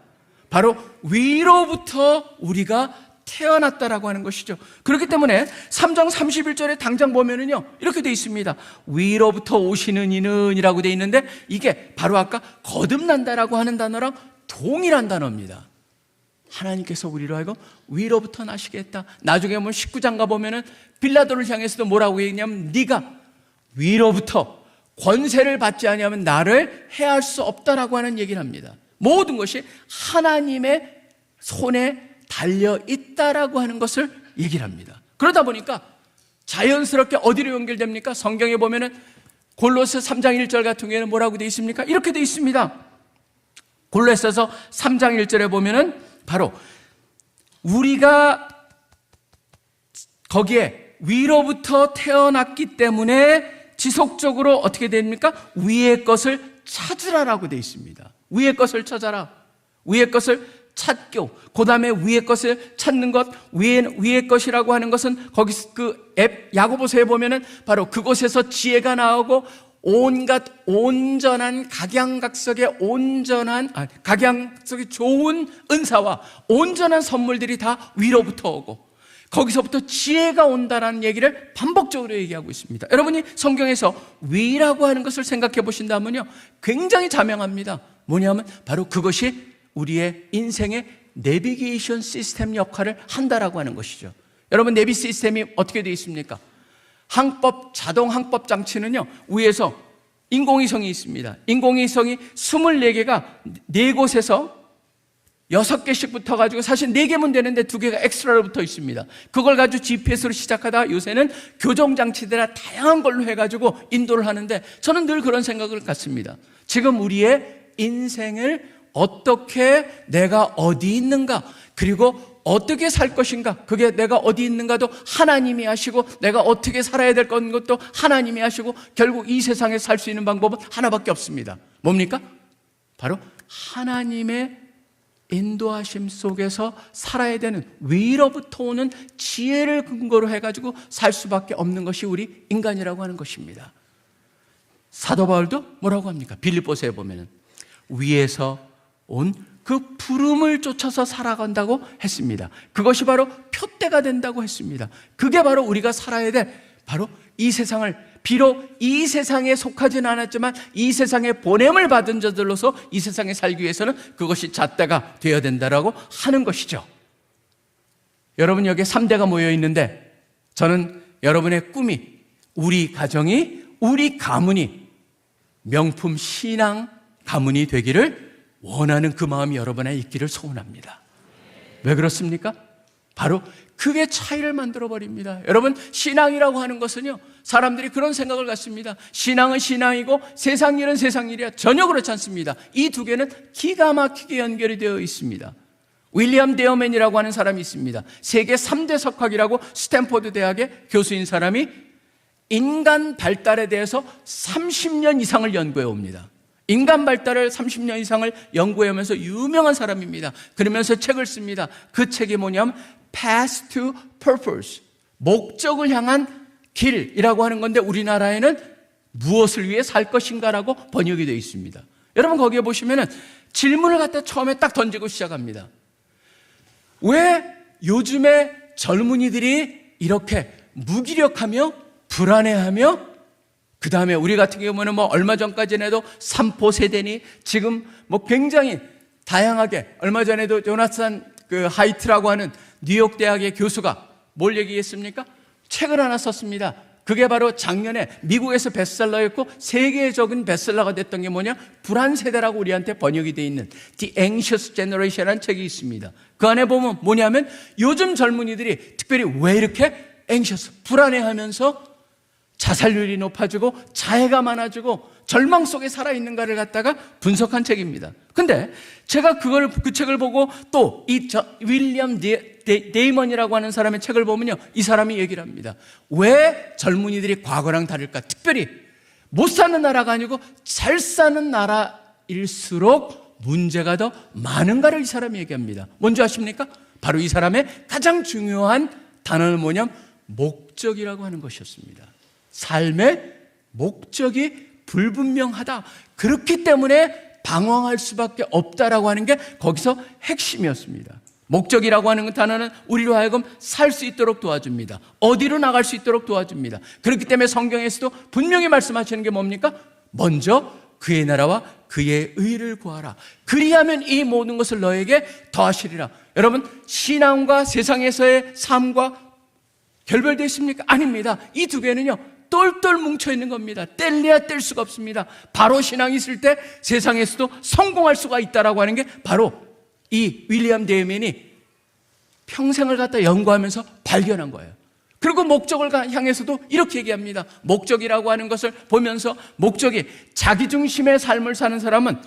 바로 위로부터 우리가 태어났다라고 하는 것이죠. 그렇기 때문에 3장 31절에 당장 보면은요, 이렇게 돼 있습니다. 위로부터 오시는 이는 이라고 돼 있는데 이게 바로 아까 거듭난다라고 하는 단어랑 동일한 단어입니다. 하나님께서 우리로 하여금 위로부터 나시게 했다. 나중에 보면 19장 가보면은 빌라도를 향해서도 뭐라고 얘기했냐면 네가 위로부터 권세를 받지 아니하면 나를 해할 수 없다라고 하는 얘기를 합니다. 모든 것이 하나님의 손에 달려 있다라고 하는 것을 얘기를 합니다. 그러다 보니까 자연스럽게 어디로 연결됩니까? 성경에 보면은 골로새 3장 1절 같은 경우에는 뭐라고 되어 있습니까? 이렇게 되어 있습니다. 골로새서 3장 1절에 보면은 바로 우리가 거기에 위로부터 태어났기 때문에 지속적으로 어떻게 됩니까? 위의 것을 찾으라라고 되어 있습니다. 위의 것을 찾아라. 위의 것을 찾고, 그 다음에 위의 것을 찾는 것, 위의 것이라고 하는 것은 거기 그 야고보서에 보면은 바로 그곳에서 지혜가 나오고 온갖 온전한 각양각색의 각양각색의 좋은 은사와 온전한 선물들이 다 위로부터 오고 거기서부터 지혜가 온다라는 얘기를 반복적으로 얘기하고 있습니다. 여러분이 성경에서 위라고 하는 것을 생각해 보신다면요, 굉장히 자명합니다. 뭐냐면 바로 그것이 우리의 인생의 내비게이션 시스템 역할을 한다라고 하는 것이죠. 여러분, 내비 시스템이 어떻게 되어 있습니까? 자동 항법 장치는요, 위에서 인공위성이 있습니다. 인공위성이 24개가 4곳에서 6개씩 붙어가지고 사실 4개면 되는데 2개가 엑스트라로 붙어 있습니다. 그걸 가지고 GPS로 시작하다가 요새는 교정장치들이나 다양한 걸로 해가지고 인도를 하는데, 저는 늘 그런 생각을 갖습니다. 지금 우리의 인생을 어떻게 내가 어디 있는가, 그리고 어떻게 살 것인가, 그게 내가 어디 있는가도 하나님이 하시고, 내가 어떻게 살아야 될 것도 하나님이 하시고, 결국 이 세상에 살 수 있는 방법은 하나밖에 없습니다. 뭡니까? 바로 하나님의 인도하심 속에서 살아야 되는, 위로부터 오는 지혜를 근거로 해가지고 살 수밖에 없는 것이 우리 인간이라고 하는 것입니다. 사도 바울도 뭐라고 합니까? 빌립보서에 보면은 위에서 온 그 부름을 쫓아서 살아간다고 했습니다. 그것이 바로 표대가 된다고 했습니다. 그게 바로 우리가 살아야 될, 바로 이 세상을, 비록 이 세상에 속하지는 않았지만 이 세상에 보냄을 받은 자들로서 이 세상에 살기 위해서는 그것이 잣대가 되어야 된다라고 하는 것이죠. 여러분, 여기에 3대가 모여 있는데, 저는 여러분의 꿈이, 우리 가정이, 우리 가문이 명품 신앙 가문이 되기를 원하는 그 마음이 여러분에 있기를 소원합니다. 왜 그렇습니까? 바로 그게 차이를 만들어 버립니다. 여러분, 신앙이라고 하는 것은요, 사람들이 그런 생각을 갖습니다. 신앙은 신앙이고 세상 일은 세상 일이야. 전혀 그렇지 않습니다. 이 두 개는 기가 막히게 연결이 되어 있습니다. 윌리엄 데어맨이라고 하는 사람이 있습니다. 세계 3대 석학이라고 스탠포드 대학의 교수인 사람이 인간 발달에 대해서 30년 이상을 연구해 옵니다. 인간 발달을 30년 이상을 연구하면서 유명한 사람입니다. 그러면서 책을 씁니다. 그 책이 뭐냐면 Path to Purpose, 목적을 향한 길이라고 하는 건데, 우리나라에는 무엇을 위해 살 것인가라고 번역이 되어 있습니다. 여러분, 거기에 보시면은 질문을 갖다 처음에 딱 던지고 시작합니다. 왜 요즘에 젊은이들이 이렇게 무기력하며 불안해하며, 그 다음에 우리 같은 경우는 뭐 얼마 전까지는 해도 삼포 세대니, 지금 뭐 굉장히 다양하게, 얼마 전에도 조나산 하이트라고 하는 뉴욕 대학의 교수가 뭘 얘기했습니까? 책을 하나 썼습니다. 그게 바로 작년에 미국에서 베스트셀러였고 세계적인 베스트셀러가 됐던 게 뭐냐? 불안 세대라고 우리한테 번역이 되어 있는 The Anxious Generation이라는 책이 있습니다. 그 안에 보면 뭐냐면, 요즘 젊은이들이 특별히 왜 이렇게 anxious, 불안해하면서 자살률이 높아지고 자해가 많아지고 절망 속에 살아있는가를 갖다가 분석한 책입니다. 근데 제가 그 책을 보고 또 이 윌리엄 데이먼이라고 하는 사람의 책을 보면요, 이 사람이 얘기를 합니다. 왜 젊은이들이 과거랑 다를까? 특별히 못 사는 나라가 아니고 잘 사는 나라일수록 문제가 더 많은가를 이 사람이 얘기합니다. 뭔지 아십니까? 바로 이 사람의 가장 중요한 단어는 뭐냐면 목적이라고 하는 것이었습니다. 삶의 목적이 불분명하다. 그렇기 때문에 방황할 수밖에 없다라고 하는 게 거기서 핵심이었습니다. 목적이라고 하는 단어는 우리로 하여금 살 수 있도록 도와줍니다. 어디로 나갈 수 있도록 도와줍니다. 그렇기 때문에 성경에서도 분명히 말씀하시는 게 뭡니까? 먼저 그의 나라와 그의 의를 구하라. 그리하면 이 모든 것을 너에게 더하시리라. 여러분, 신앙과 세상에서의 삶과 결별되어 있습니까? 아닙니다. 이 두 개는요, 똘똘 뭉쳐있는 겁니다. 뗄래야 뗄 수가 없습니다. 바로 신앙이 있을 때 세상에서도 성공할 수가 있다라고 하는 게 바로 이 윌리엄 데이먼이 평생을 갖다 연구하면서 발견한 거예요. 그리고 목적을 향해서도 이렇게 얘기합니다. 목적이라고 하는 것을 보면서, 목적이 자기중심의 삶을 사는 사람은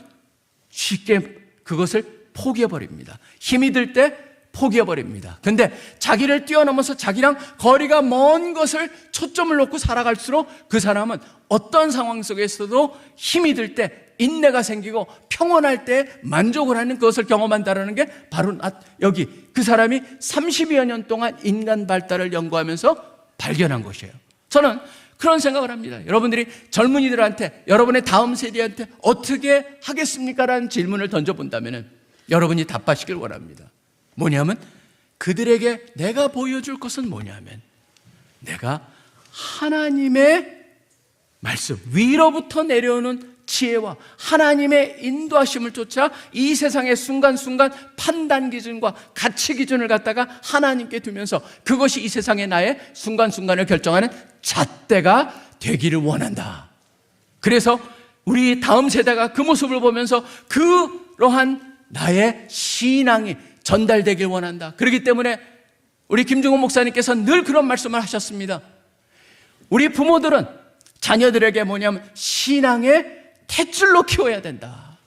쉽게 그것을 포기해버립니다. 힘이 들 때 포기해버립니다. 근데 자기를 뛰어넘어서 자기랑 거리가 먼 것을 초점을 놓고 살아갈수록 그 사람은 어떤 상황 속에서도 힘이 들 때 인내가 생기고 평온할 때 만족을 하는 그것을 경험한다는 게 바로 여기 그 사람이 30여 년 동안 인간 발달을 연구하면서 발견한 것이에요. 저는 그런 생각을 합니다. 여러분들이 젊은이들한테, 여러분의 다음 세대한테 어떻게 하겠습니까? 라는 질문을 던져본다면 여러분이 답하시길 원합니다. 뭐냐면, 그들에게 내가 보여줄 것은 뭐냐면, 내가 하나님의 말씀, 위로부터 내려오는 지혜와 하나님의 인도하심을 쫓아 이 세상의 순간순간 판단 기준과 가치 기준을 갖다가 하나님께 두면서 그것이 이 세상의 나의 순간순간을 결정하는 잣대가 되기를 원한다. 그래서 우리 다음 세대가 그 모습을 보면서 그러한 나의 신앙이 전달되길 원한다. 그렇기 때문에 우리 김중호 목사님께서 늘 그런 말씀을 하셨습니다. 우리 부모들은 자녀들에게 뭐냐면 신앙의 탯줄로 키워야 된다.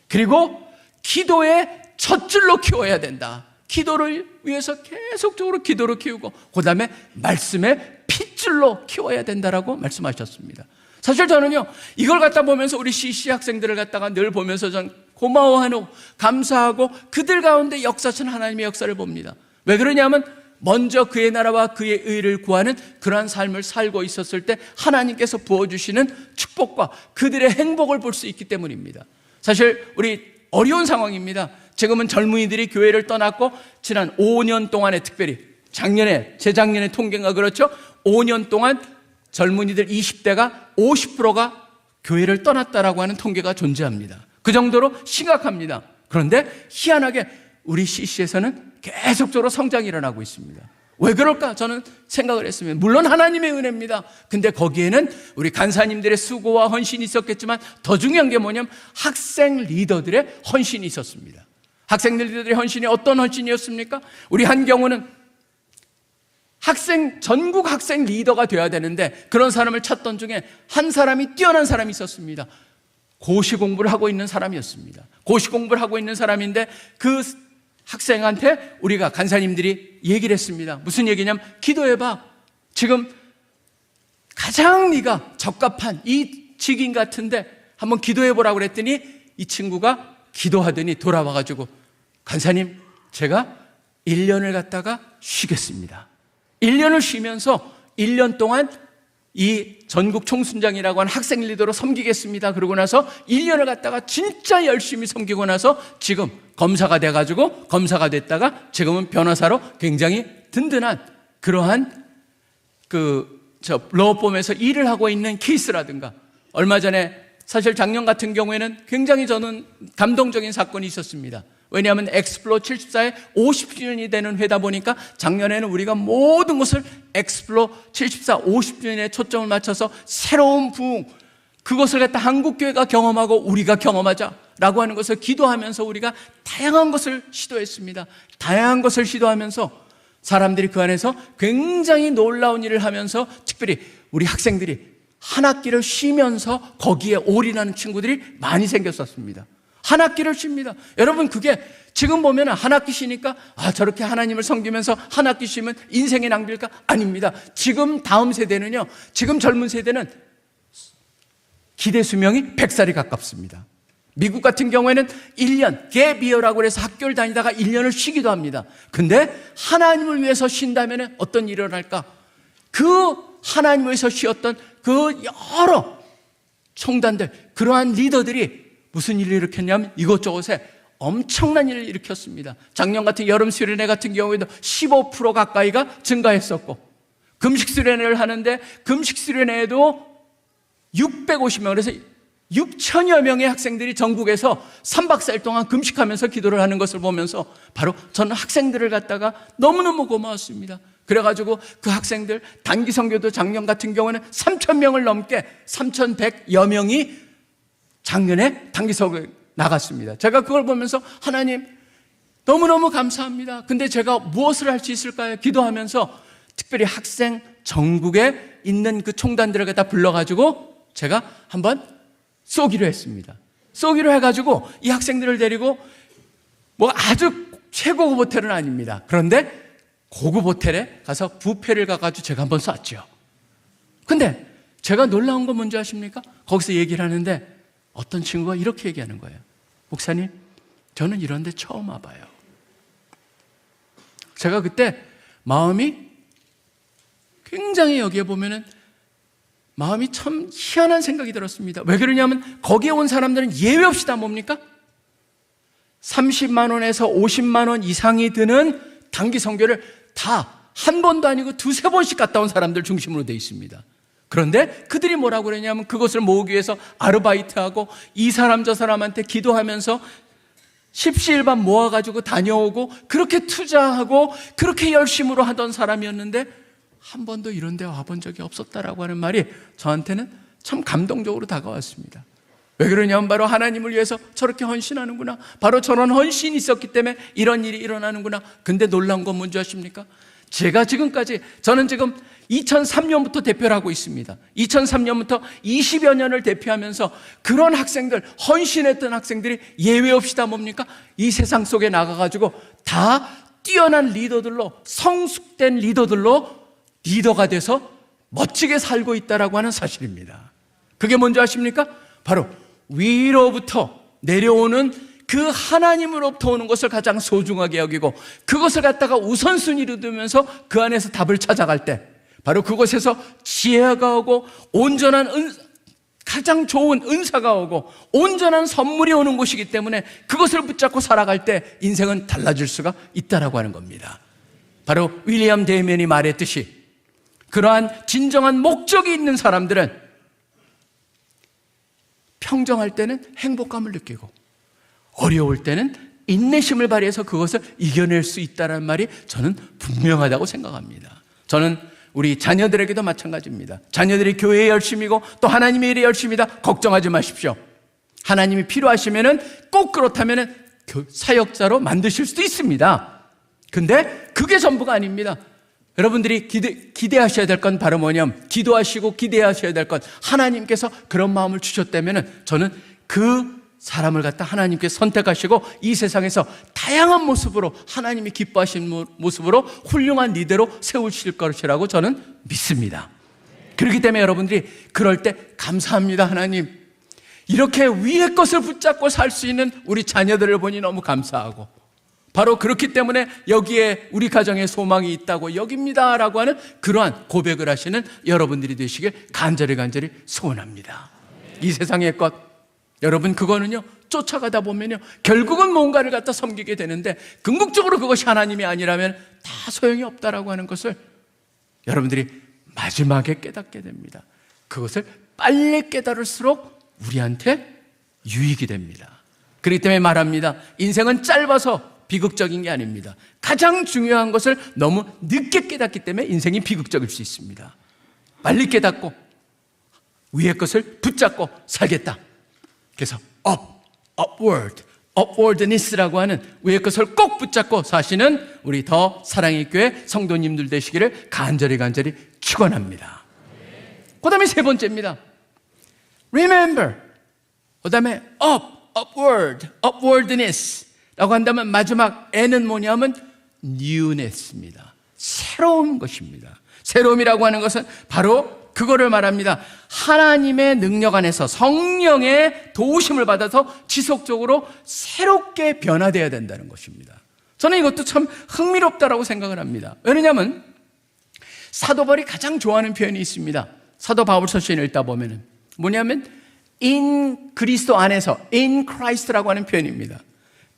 그리고 기도의 젖줄로 키워야 된다. 기도를 위해서 계속적으로 기도로 키우고 그 다음에 말씀의 핏줄로 키워야 된다라고 말씀하셨습니다. 사실 저는요 이걸 갖다 보면서 우리 CC 학생들을 갖다가 늘 보면서 전 고마워하고 감사하고 그들 가운데 역사하신 하나님의 역사를 봅니다. 왜 그러냐면 먼저 그의 나라와 그의 의를 구하는 그러한 삶을 살고 있었을 때 하나님께서 부어주시는 축복과 그들의 행복을 볼 수 있기 때문입니다. 사실 우리 어려운 상황입니다. 지금은 젊은이들이 교회를 떠났고 지난 5년 동안에 특별히 재작년에 통계가 그렇죠. 5년 동안 젊은이들 20대가 50%가 교회를 떠났다라고 하는 통계가 존재합니다. 그 정도로 심각합니다. 그런데 희한하게 우리 CC에서는 계속적으로 성장이 일어나고 있습니다. 왜 그럴까? 저는 생각을 했습니다. 물론 하나님의 은혜입니다. 근데 거기에는 우리 간사님들의 수고와 헌신이 있었겠지만 더 중요한 게 뭐냐면 학생 리더들의 헌신이 있었습니다. 학생 리더들의 헌신이 어떤 헌신이었습니까? 우리 한경우는 전국 학생 리더가 되어야 되는데 그런 사람을 찾던 중에 한 사람이 뛰어난 사람이 있었습니다. 고시 공부를 하고 있는 사람이었습니다. 고시 공부를 하고 있는 사람인데 그 학생한테 우리가 간사님들이 얘기를 했습니다. 무슨 얘기냐면 기도해봐. 지금 가장 네가 적합한 이 직인 같은데 한번 기도해보라고 그랬더니 이 친구가 기도하더니 돌아와가지고 간사님 제가 1년을 갖다가 쉬겠습니다. 1년을 쉬면서 1년 동안 이 전국 총순장이라고 하는 학생 리더로 섬기겠습니다. 그러고 나서 1년을 갖다가 진짜 열심히 섬기고 나서 지금 검사가 돼가지고 검사가 됐다가 지금은 변호사로 굉장히 든든한 그러한 로펌에서 일을 하고 있는 케이스라든가 얼마 전에 사실 작년 같은 경우에는 굉장히 저는 감동적인 사건이 있었습니다. 왜냐하면 엑스플로 74의 50주년이 되는 회다 보니까 작년에는 우리가 모든 것을 엑스플로 74 50주년에 초점을 맞춰서 새로운 부흥 그것을 갖다 한국교회가 경험하고 우리가 경험하자라고 하는 것을 기도하면서 우리가 다양한 것을 시도했습니다. 다양한 것을 시도하면서 사람들이 그 안에서 굉장히 놀라운 일을 하면서 특별히 우리 학생들이 한 학기를 쉬면서 거기에 올인하는 친구들이 많이 생겼었습니다. 한 학기를 쉽니다. 여러분 그게 지금 보면 한 학기 쉬니까 저렇게 하나님을 섬기면서 한 학기 쉬면 인생의 낭비일까? 아닙니다. 지금 다음 세대는요. 지금 젊은 세대는 기대 수명이 100살이 가깝습니다. 미국 같은 경우에는 1년 갭이어라고 해서 학교를 다니다가 1년을 쉬기도 합니다. 근데 하나님을 위해서 쉰다면 어떤 일이 일어날까? 그 하나님을 위해서 쉬었던 그 여러 총단들 그러한 리더들이 무슨 일을 일으켰냐면 이곳저곳에 엄청난 일을 일으켰습니다. 작년 같은 여름 수련회 같은 경우에도 15% 가까이가 증가했었고 금식 수련회를 하는데 금식 수련회에도 650명 그래서 6천여 명의 학생들이 전국에서 3박 4일 동안 금식하면서 기도를 하는 것을 보면서 바로 저는 학생들을 갖다가 너무너무 고마웠습니다. 그래가지고 그 학생들 단기 선교도 작년 같은 경우는 3,000명을 넘게 3,100여 명이 작년에 단기석을 나갔습니다. 제가 그걸 보면서 하나님 너무너무 감사합니다. 근데 제가 무엇을 할 수 있을까요? 기도하면서 특별히 학생 전국에 있는 그 총단들을 갖다 불러가지고 제가 한번 쏘기로 했습니다. 쏘기로 해가지고 이 학생들을 데리고 뭐 아주 최고급 호텔은 아닙니다. 그런데 고급 호텔에 가서 뷔페를 가가지고 제가 한번 쐈죠. 근데 제가 놀라운 건 뭔지 아십니까? 거기서 얘기를 하는데 어떤 친구가 이렇게 얘기하는 거예요. 목사님, 저는 이런 데 처음 와봐요. 제가 그때 마음이 굉장히 여기에 보면은 마음이 참 희한한 생각이 들었습니다. 왜 그러냐면 거기에 온 사람들은 예외 없이 다 뭡니까? 30만 원에서 50만 원 이상이 드는 단기 선교를 다 한 번도 아니고 두세 번씩 갔다 온 사람들 중심으로 되어 있습니다. 그런데 그들이 뭐라고 그러냐면 그것을 모으기 위해서 아르바이트하고 이 사람 저 사람한테 기도하면서 십시일반 모아가지고 다녀오고 그렇게 투자하고 그렇게 열심으로 하던 사람이었는데 한 번도 이런 데 와본 적이 없었다라고 하는 말이 저한테는 참 감동적으로 다가왔습니다. 왜 그러냐면 바로 하나님을 위해서 저렇게 헌신하는구나, 바로 저런 헌신이 있었기 때문에 이런 일이 일어나는구나. 근데 놀라운 건 뭔지 아십니까? 제가 지금까지, 저는 지금 2003년부터 대표를 하고 있습니다. 2003년부터 20여 년을 대표하면서 그런 학생들, 헌신했던 학생들이 예외 없이 다 뭡니까? 이 세상 속에 나가가지고 다 뛰어난 리더들로, 성숙된 리더들로 리더가 돼서 멋지게 살고 있다라고 하는 사실입니다. 그게 뭔지 아십니까? 바로 위로부터 내려오는 그 하나님으로부터 오는 것을 가장 소중하게 여기고 그것을 갖다가 우선순위로 두면서 그 안에서 답을 찾아갈 때 바로 그곳에서 지혜가 오고 온전한 가장 좋은 은사가 오고 온전한 선물이 오는 곳이기 때문에 그것을 붙잡고 살아갈 때 인생은 달라질 수가 있다라고 하는 겁니다. 바로 윌리엄 데이먼이 말했듯이 그러한 진정한 목적이 있는 사람들은 평정할 때는 행복감을 느끼고 어려울 때는 인내심을 발휘해서 그것을 이겨낼 수 있다는 말이 저는 분명하다고 생각합니다. 저는 우리 자녀들에게도 마찬가지입니다. 자녀들이 교회에 열심이고 또 하나님의 일에 열심이다. 걱정하지 마십시오. 하나님이 필요하시면은 꼭 그렇다면은 사역자로 만드실 수도 있습니다. 근데 그게 전부가 아닙니다. 여러분들이 기대하셔야 될 건 바로 뭐냐면 기도하시고 기대하셔야 될 건 하나님께서 그런 마음을 주셨다면은 저는 그 사람을 갖다 하나님께서 선택하시고 이 세상에서 다양한 모습으로 하나님이 기뻐하시는 모습으로 훌륭한 리더로 세우실 것이라고 저는 믿습니다. 그렇기 때문에 여러분들이 그럴 때 감사합니다. 하나님, 이렇게 위의 것을 붙잡고 살 수 있는 우리 자녀들을 보니 너무 감사하고 바로 그렇기 때문에 여기에 우리 가정에 소망이 있다고 여깁니다라고 하는 그러한 고백을 하시는 여러분들이 되시길 간절히 소원합니다. 이 세상의 것, 여러분 그거는요 쫓아가다 보면요 결국은 뭔가를 갖다 섬기게 되는데 궁극적으로 그것이 하나님이 아니라면 다 소용이 없다라고 하는 것을 여러분들이 마지막에 깨닫게 됩니다. 그것을 빨리 깨달을수록 우리한테 유익이 됩니다. 그렇기 때문에 말합니다. 인생은 짧아서 비극적인 게 아닙니다. 가장 중요한 것을 너무 늦게 깨닫기 때문에 인생이 비극적일 수 있습니다. 빨리 깨닫고 위의 것을 붙잡고 살겠다. 그래서 upwardness라고 하는 위의 것을 꼭 붙잡고 사시는 우리 더 사랑의 교회 성도님들 되시기를 간절히 축원합니다. 그 다음에 세 번째입니다. remember. 그 다음에 upwardness 라고 한다면 마지막 N은 뭐냐면 newness입니다. 새로운 것입니다. 새로움이라고 하는 것은 바로 그거를 말합니다. 하나님의 능력 안에서 성령의 도우심을 받아서 지속적으로 새롭게 변화되어야 된다는 것입니다. 저는 이것도 참 흥미롭다라고 생각을 합니다. 왜냐하면 사도 바울이 가장 좋아하는 표현이 있습니다. 사도 바울 서신을 읽다 보면은 뭐냐면 in 그리스도 안에서, in Christ라고 하는 표현입니다.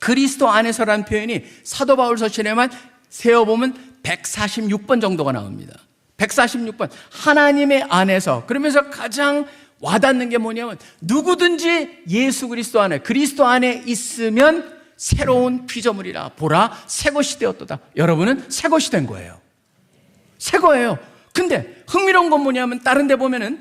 그리스도 안에서라는 표현이 사도 바울 서신에만 세어보면 146번 정도가 나옵니다. 146번. 하나님의 안에서. 그러면서 가장 와닿는 게 뭐냐면 누구든지 예수 그리스도 안에 있으면 새로운 피조물이라. 보라, 새 것이 되었도다. 여러분은 새 것이 된 거예요. 새 거예요. 근데 흥미로운 건 뭐냐면 다른 데 보면은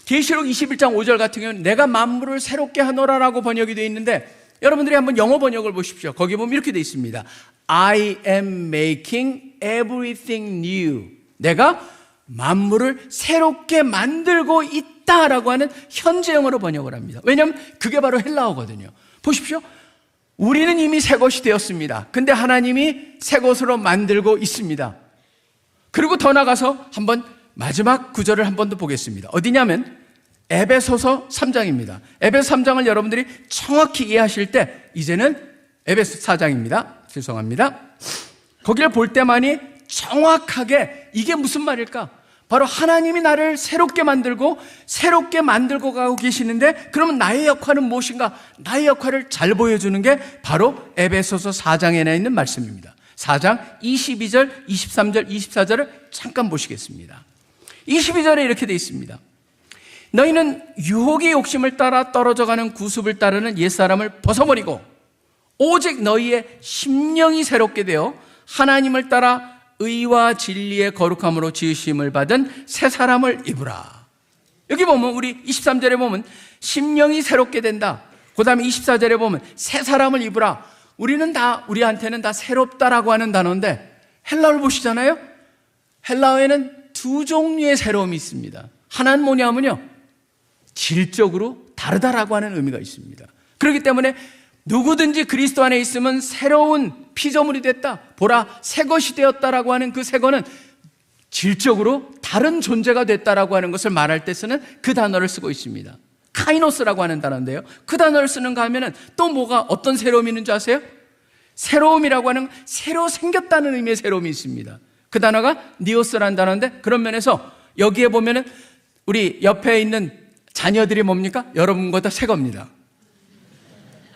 계시록 21장 5절 같은 경우는 내가 만물을 새롭게 하노라라고 번역이 되어 있는데 여러분들이 한번 영어 번역을 보십시오. 거기 보면 이렇게 되어 있습니다. I am making everything new. 내가 만물을 새롭게 만들고 있다라고 하는 현재 영어로 번역을 합니다. 왜냐하면 그게 바로 헬라어거든요. 보십시오. 우리는 이미 새 것이 되었습니다. 근데 하나님이 새 것으로 만들고 있습니다. 그리고 더 나가서 한번 마지막 구절을 한 번 더 보겠습니다. 어디냐면 에베소서 3장입니다. 에베소 3장을 여러분들이 정확히 이해하실 때 이제는 에베소 4장입니다. 죄송합니다. 거기를 볼 때만이 정확하게 이게 무슨 말일까? 바로 하나님이 나를 새롭게 만들고 가고 계시는데 그러면 나의 역할은 무엇인가? 나의 역할을 잘 보여주는 게 바로 에베소서 4장에 있는 말씀입니다. 4장 22절, 23절, 24절을 잠깐 보시겠습니다. 22절에 이렇게 돼 있습니다. 너희는 유혹의 욕심을 따라 떨어져가는 구습을 따르는 옛사람을 벗어버리고 오직 너희의 심령이 새롭게 되어 하나님을 따라 의와 진리의 거룩함으로 지으심을 받은 새 사람을 입으라. 여기 보면 우리 23절에 보면 심령이 새롭게 된다. 그 다음에 24절에 보면 새 사람을 입으라. 우리한테는 다 새롭다라고 하는 단어인데 헬라어를 보시잖아요. 헬라어에는 두 종류의 새로움이 있습니다. 하나는 뭐냐면요, 질적으로 다르다라고 하는 의미가 있습니다. 그렇기 때문에 누구든지 그리스도 안에 있으면 새로운 피조물이 됐다, 보라 새 것이 되었다라고 하는 그 새 거는 질적으로 다른 존재가 됐다라고 하는 것을 말할 때 쓰는 그 단어를 쓰고 있습니다. 카이노스라고 하는 단어인데요, 그 단어를 쓰는가 하면은 또 뭐가 어떤 새로움이 있는 줄 아세요? 새로움이라고 하는 새로 생겼다는 의미의 새로움이 있습니다. 그 단어가 니오스라는 단어인데, 그런 면에서 여기에 보면은 우리 옆에 있는 자녀들이 뭡니까? 여러분보다 새 겁니다.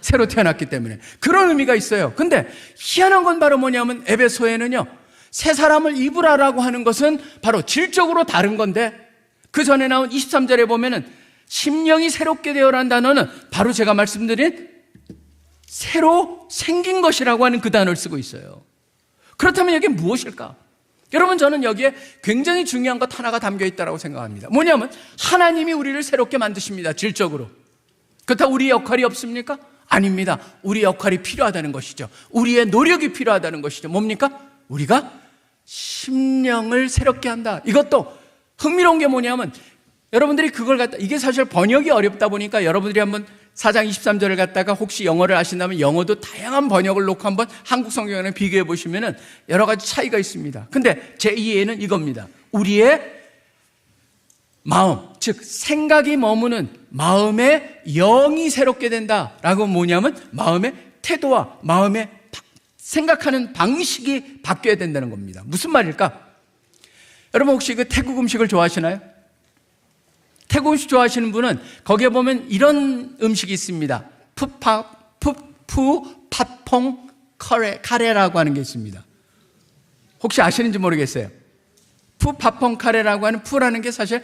새로 태어났기 때문에 그런 의미가 있어요. 근데 희한한 건 바로 뭐냐면 에베소에는요, 새 사람을 입으라라고 하는 것은 바로 질적으로 다른 건데, 그 전에 나온 23절에 보면은 심령이 새롭게 되어라는 단어는 바로 제가 말씀드린 새로 생긴 것이라고 하는 그 단어를 쓰고 있어요. 그렇다면 이게 무엇일까? 여러분, 저는 여기에 굉장히 중요한 것 하나가 담겨 있다고 생각합니다. 뭐냐면 하나님이 우리를 새롭게 만드십니다. 질적으로. 그렇다고 우리 역할이 없습니까? 아닙니다. 우리 역할이 필요하다는 것이죠. 우리의 노력이 필요하다는 것이죠. 뭡니까? 우리가 심령을 새롭게 한다. 이것도 흥미로운 게 뭐냐면 여러분들이 그걸 갖다, 이게 사실 번역이 어렵다 보니까 여러분들이 한번 4장 23절을 갖다가 혹시 영어를 아신다면 영어도 다양한 번역을 놓고 한번 한국 성경이랑 비교해 보시면은 여러 가지 차이가 있습니다. 근데 제 이해는 이겁니다. 우리의 마음, 즉 생각이 머무는 마음의 영이 새롭게 된다라고 뭐냐면 마음의 태도와 마음의 생각하는 방식이 바뀌어야 된다는 겁니다. 무슨 말일까? 여러분 혹시 그 태국 음식을 좋아하시나요? 태국 음식 좋아하시는 분은 거기에 보면 이런 음식이 있습니다. 푸팟퐁 카레라고 하는 게 있습니다. 혹시 아시는지 모르겠어요. 푸팟퐁 카레라고 하는 푸라는 게 사실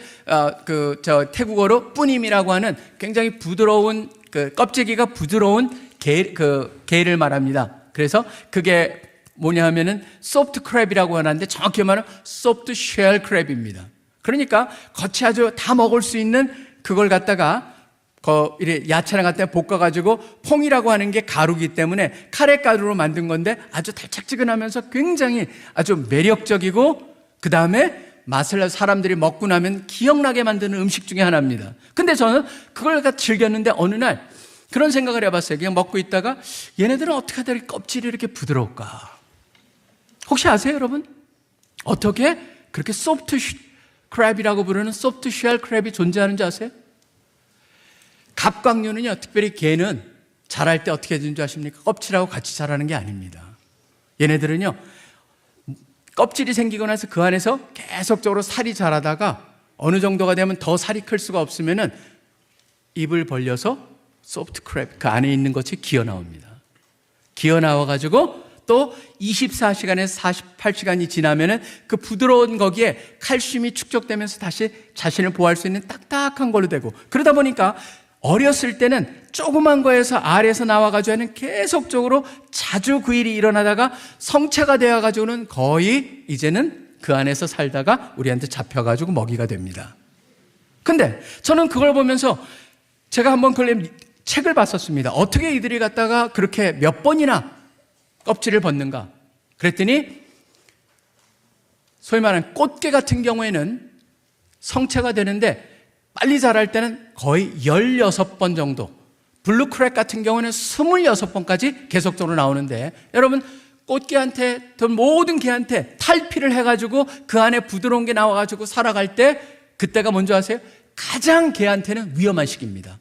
태국어로 뿌님이라고 하는 굉장히 부드러운 껍데기가 부드러운 게를 말합니다. 그래서 그게 뭐냐 하면은 소프트 크랩이라고 하는데 정확히 말하면 소프트 쉘 크랩입니다. 그러니까 겉이 아주 다 먹을 수 있는 그걸 갖다가 야채랑 갖다가 볶아가지고 퐁이라고 하는 게 가루기 때문에 카레 가루로 만든 건데 아주 달짝지근하면서 굉장히 아주 매력적이고 그 다음에 맛을 사람들이 먹고 나면 기억나게 만드는 음식 중에 하나입니다. 근데 저는 그걸 즐겼는데 어느 날 그런 생각을 해봤어요. 그냥 먹고 있다가 얘네들은 어떻게 하다 껍질이 이렇게 부드러울까? 혹시 아세요, 여러분? 어떻게 그렇게 소프트 크랩이라고 부르는 소프트 쉘 크랩이 존재하는지 아세요? 갑각류는요, 특별히 개는 자랄 때 어떻게 되는 줄 아십니까? 껍질하고 같이 자라는 게 아닙니다. 얘네들은요, 껍질이 생기고 나서 그 안에서 계속적으로 살이 자라다가 어느 정도가 되면 더 살이 클 수가 없으면은 입을 벌려서 소프트 크랩, 그 안에 있는 것이 기어 나옵니다. 기어 나와가지고 또 24시간에서 48시간이 지나면은 그 부드러운 거기에 칼슘이 축적되면서 다시 자신을 보호할 수 있는 딱딱한 걸로 되고, 그러다 보니까 어렸을 때는 조그만 거에서 알에서 나와가지고는 계속적으로 자주 그 일이 일어나다가 성체가 되어가지고는 거의 이제는 그 안에서 살다가 우리한테 잡혀가지고 먹이가 됩니다. 근데 저는 그걸 보면서 제가 한번 책을 봤었습니다. 어떻게 이들이 갖다가 그렇게 몇 번이나 껍질을 벗는가? 그랬더니 소위 말하는 꽃게 같은 경우에는 성체가 되는데 빨리 자랄 때는 거의 16번 정도, 블루크랙 같은 경우는 26번까지 계속적으로 나오는데, 여러분 꽃게한테 모든 개한테 탈피를 해가지고 그 안에 부드러운 게 나와가지고 살아갈 때 그때가 뭔지 아세요? 가장 개한테는 위험한 시기입니다.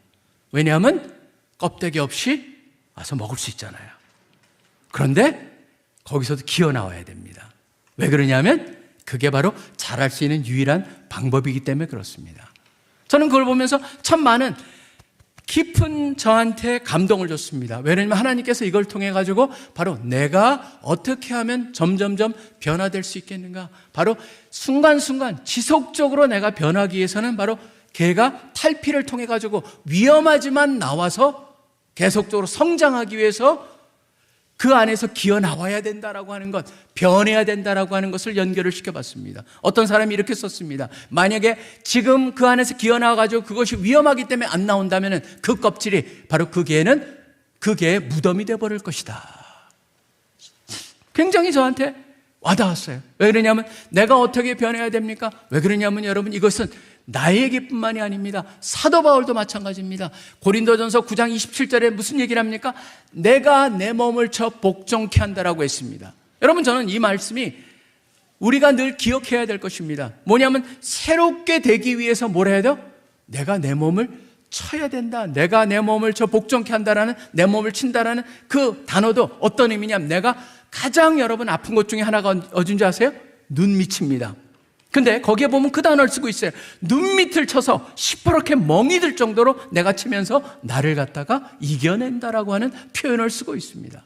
왜냐하면 껍데기 없이 와서 먹을 수 있잖아요. 그런데 거기서도 기어 나와야 됩니다. 왜 그러냐면 그게 바로 자랄 수 있는 유일한 방법이기 때문에 그렇습니다. 저는 그걸 보면서 참 많은 깊은 저한테 감동을 줬습니다. 왜냐하면 하나님께서 이걸 통해 가지고 바로 내가 어떻게 하면 점점점 변화될 수 있겠는가, 바로 순간순간 지속적으로 내가 변하기 위해서는 바로 개가 탈피를 통해 가지고 위험하지만 나와서 계속적으로 성장하기 위해서 그 안에서 기어 나와야 된다라고 하는 것, 변해야 된다라고 하는 것을 연결을 시켜봤습니다. 어떤 사람이 이렇게 썼습니다. 만약에 지금 그 안에서 기어 나와가지고 그것이 위험하기 때문에 안 나온다면 그 껍질이 바로 그 개는 그 개의 무덤이 되어버릴 것이다. 굉장히 저한테 와닿았어요. 왜 그러냐면 내가 어떻게 변해야 됩니까? 왜 그러냐면 여러분, 이것은 나에게뿐만이 아닙니다. 사도 바울도 마찬가지입니다. 고린도전서 9장 27절에 무슨 얘기를 합니까? 내가 내 몸을 쳐 복종케 한다라고 했습니다. 여러분, 저는 이 말씀이 우리가 늘 기억해야 될 것입니다. 뭐냐면 새롭게 되기 위해서 뭘 해야 돼요? 내가 내 몸을 쳐야 된다. 내가 내 몸을 쳐 복종케 한다라는, 내 몸을 친다라는 그 단어도 어떤 의미냐면, 내가 가장 여러분 아픈 것 중에 하나가 어딘지 아세요? 눈 밑입니다. 근데 거기에 보면 그 단어를 쓰고 있어요. 눈 밑을 쳐서 시퍼렇게 멍이 들 정도로 내가 치면서 나를 갖다가 이겨낸다라고 하는 표현을 쓰고 있습니다.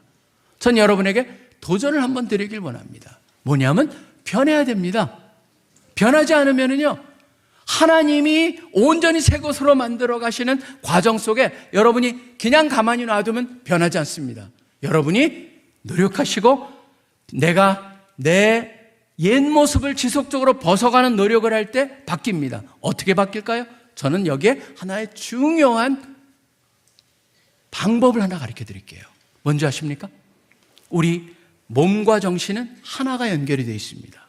전 여러분에게 도전을 한번 드리길 원합니다. 뭐냐면 변해야 됩니다. 변하지 않으면은요, 하나님이 온전히 새 것으로 만들어 가시는 과정 속에 여러분이 그냥 가만히 놔두면 변하지 않습니다. 여러분이 노력하시고 내가 내 옛 모습을 지속적으로 벗어가는 노력을 할 때 바뀝니다. 어떻게 바뀔까요? 저는 여기에 하나의 중요한 방법을 하나 가르쳐 드릴게요. 뭔지 아십니까? 우리 몸과 정신은 하나가 연결이 되어 있습니다.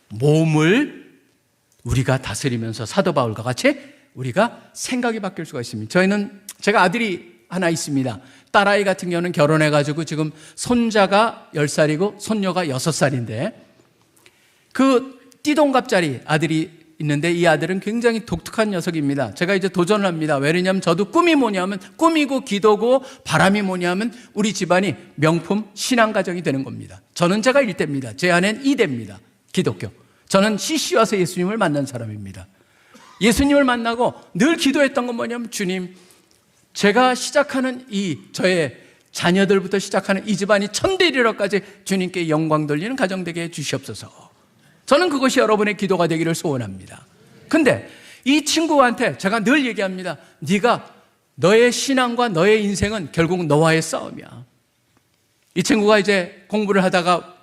몸을 우리가 다스리면서 사도 바울과 같이 우리가 생각이 바뀔 수가 있습니다. 제가 아들이 하나 있습니다. 딸아이 같은 경우는 결혼해가지고 지금 손자가 10살이고 손녀가 6살인데 그 띠동갑짜리 아들이 있는데 이 아들은 굉장히 독특한 녀석입니다. 제가 이제 도전을 합니다. 왜냐하면 저도 꿈이 뭐냐면, 꿈이고 기도고 바람이 뭐냐면 우리 집안이 명품 신앙가정이 되는 겁니다. 저는 제가 1대입니다. 제 아내는 2대입니다. 기독교. 저는 CC 와서 예수님을 만난 사람입니다. 예수님을 만나고 늘 기도했던 건 뭐냐면, 주님, 제가 시작하는 저의 자녀들부터 시작하는 이 집안이 천대리로까지 주님께 영광 돌리는 가정 되게 해주시옵소서. 저는 그것이 여러분의 기도가 되기를 소원합니다. 근데 이 친구한테 제가 늘 얘기합니다. 네가, 너의 신앙과 너의 인생은 결국 너와의 싸움이야. 이 친구가 이제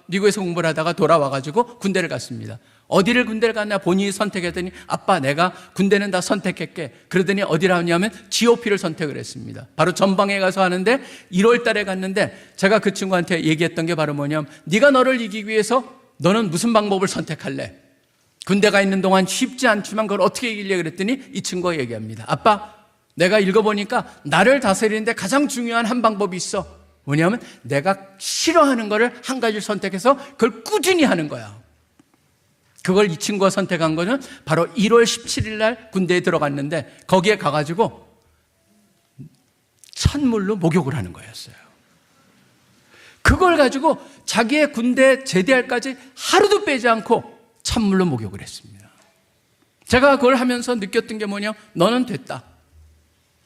미국에서 공부를 하다가 돌아와가지고 군대를 갔습니다. 어디를 군대를 갔나 본인이 선택했더니, 아빠, 내가 군대는 다 선택할게. 그러더니 어디를 하냐면 GOP를 선택을 했습니다. 바로 전방에 가서 하는데 1월 달에 갔는데 제가 그 친구한테 얘기했던 게 바로 뭐냐면, 네가 너를 이기기 위해서 너는 무슨 방법을 선택할래? 군대가 있는 동안 쉽지 않지만 그걸 어떻게 이기려 그랬더니 이 친구가 얘기합니다. 아빠, 내가 읽어보니까 나를 다스리는데 가장 중요한 한 방법이 있어. 뭐냐면 내가 싫어하는 거를 한 가지를 선택해서 그걸 꾸준히 하는 거야. 그걸 이 친구가 선택한 거는 바로 1월 17일 날 군대에 들어갔는데 거기에 가가지고 찬물로 목욕을 하는 거였어요. 그걸 가지고 자기의 군대 제대할까지 하루도 빼지 않고 찬물로 목욕을 했습니다. 제가 그걸 하면서 느꼈던 게 뭐냐, 너는 됐다.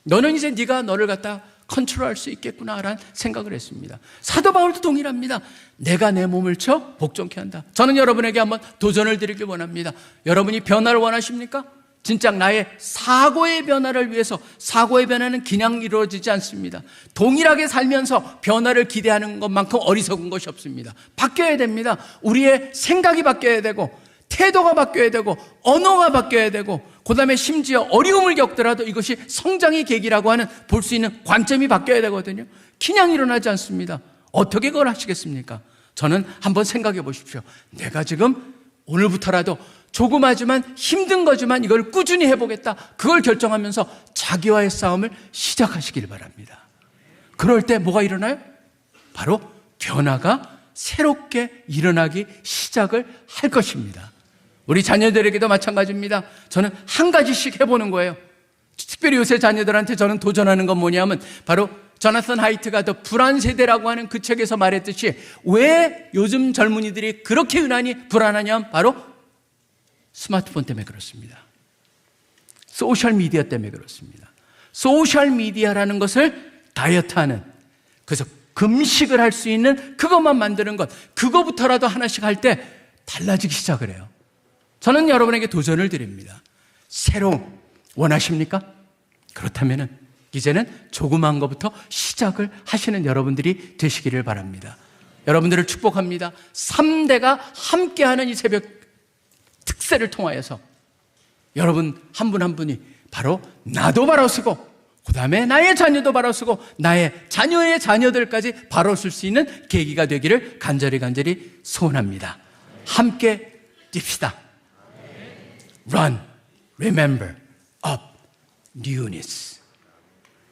너는 이제 네가 너를 갖다 컨트롤할 수 있겠구나라는 생각을 했습니다. 사도 바울도 동일합니다. 내가 내 몸을 쳐 복종케 한다. 저는 여러분에게 한번 도전을 드리길 원합니다. 여러분이 변화를 원하십니까? 진짜 나의 사고의 변화를 위해서, 사고의 변화는 그냥 이루어지지 않습니다. 동일하게 살면서 변화를 기대하는 것만큼 어리석은 것이 없습니다. 바뀌어야 됩니다. 우리의 생각이 바뀌어야 되고, 태도가 바뀌어야 되고, 언어가 바뀌어야 되고, 그 다음에 심지어 어려움을 겪더라도 이것이 성장의 계기라고 하는 볼 수 있는 관점이 바뀌어야 되거든요. 그냥 일어나지 않습니다. 어떻게 그걸 하시겠습니까? 저는 한번 생각해 보십시오. 내가 지금 오늘부터라도 조그마지만 힘든 거지만 이걸 꾸준히 해보겠다. 그걸 결정하면서 자기와의 싸움을 시작하시길 바랍니다. 그럴 때 뭐가 일어나요? 바로 변화가 새롭게 일어나기 시작을 할 것입니다. 우리 자녀들에게도 마찬가지입니다. 저는 한 가지씩 해보는 거예요. 특별히 요새 자녀들한테 저는 도전하는 건 뭐냐면, 바로 조나선 하이트가 더 불안 세대라고 하는 그 책에서 말했듯이, 왜 요즘 젊은이들이 그렇게 유난히 불안하냐면 바로 스마트폰 때문에 그렇습니다. 소셜미디어 때문에 그렇습니다. 소셜미디어라는 것을 다이어트하는, 그래서 금식을 할 수 있는 그것만 만드는 것, 그거부터라도 하나씩 할 때 달라지기 시작을 해요. 저는 여러분에게 도전을 드립니다. 새로운, 원하십니까? 그렇다면 이제는 조그마한 것부터 시작을 하시는 여러분들이 되시기를 바랍니다. 여러분들을 축복합니다. 3대가 함께하는 이 새벽 특세를 통하여서 여러분 한 분 한 분이 바로 나도 바로 쓰고, 그 다음에 나의 자녀도 바로 쓰고, 나의 자녀의 자녀들까지 바로 쓸 수 있는 계기가 되기를 간절히 소원합니다. 함께 뜁시다. Run, remember, up, newness.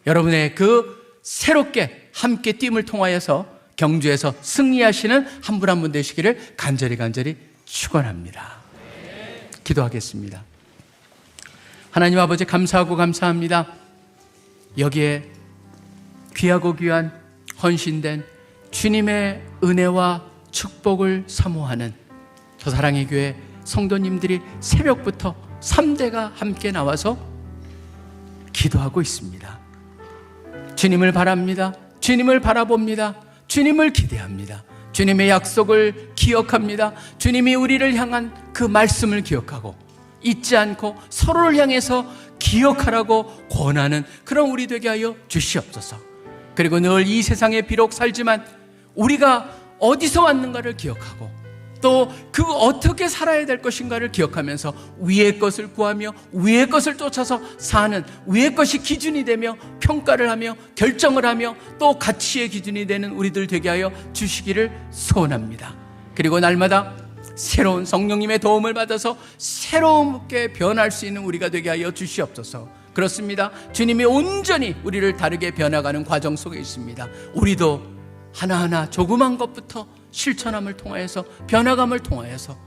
여러분의 그 새롭게 함께 뛴을 통하여서 경주에서 승리하시는 한 분 한 분 되시기를 간절히 축원합니다. 기도하겠습니다. 하나님 아버지, 감사하고 감사합니다. 여기에 귀하고 귀한 헌신된 주님의 은혜와 축복을 사모하는 저 사랑의 교회 성도님들이 새벽부터 3대가 함께 나와서 기도하고 있습니다. 주님을 바랍니다. 주님을 바라봅니다. 주님을 기대합니다. 주님의 약속을 기억합니다. 주님이 우리를 향한 그 말씀을 기억하고 잊지 않고 서로를 향해서 기억하라고 권하는 그런 우리 되게 하여 주시옵소서. 그리고 늘 이 세상에 비록 살지만 우리가 어디서 왔는가를 기억하고 또 그 어떻게 살아야 될 것인가를 기억하면서 위의 것을 구하며 위의 것을 쫓아서 사는, 위의 것이 기준이 되며 평가를 하며 결정을 하며 또 가치의 기준이 되는 우리들 되게 하여 주시기를 소원합니다. 그리고 날마다 새로운 성령님의 도움을 받아서 새롭게 변할 수 있는 우리가 되게 하여 주시옵소서. 그렇습니다. 주님이 온전히 우리를 다르게 변화가는 과정 속에 있습니다. 우리도 하나하나 조그만 것부터 실천함을 통하여서, 변화감을 통하여서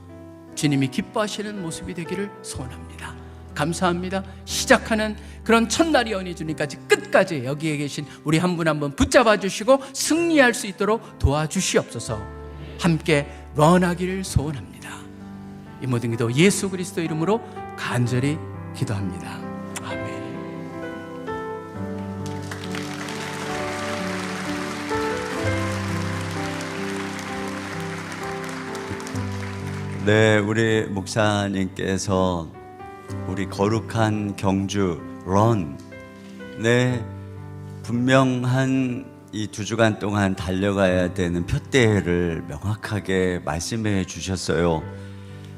주님이 기뻐하시는 모습이 되기를 소원합니다. 감사합니다. 시작하는 그런 첫날이 언니 주님까지 끝까지 여기에 계신 우리 한 분 한 분 붙잡아 주시고 승리할 수 있도록 도와주시옵소서. 함께 런하기를 소원합니다. 이 모든 기도 예수 그리스도 이름으로 간절히 기도합니다. 아멘. 네, 우리 목사님께서 우리 거룩한 경주 런, 네, 분명한 이 2주간 동안 달려가야 되는 표대를 명확하게 말씀해 주셨어요.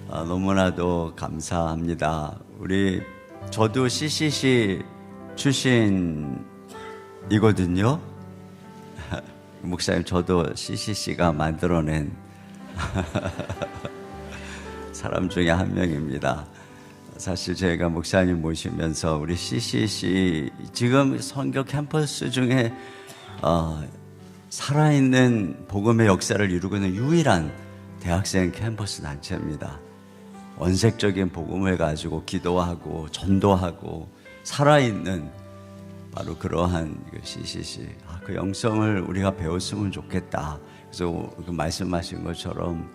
너무나도 감사합니다. 저도 CCC 출신이거든요. 목사님, 저도 CCC가 만들어낸 사람 중에 한 명입니다. 사실 제가 목사님 모시면서 우리 CCC 지금 선교 캠퍼스 중에 살아있는 복음의 역사를 이루고 있는 유일한 대학생 캠퍼스 단체입니다. 원색적인 복음을 가지고 기도하고 전도하고 살아있는 바로 그러한 CCC, 그 영성을 우리가 배웠으면 좋겠다. 그래서 그 말씀하신 것처럼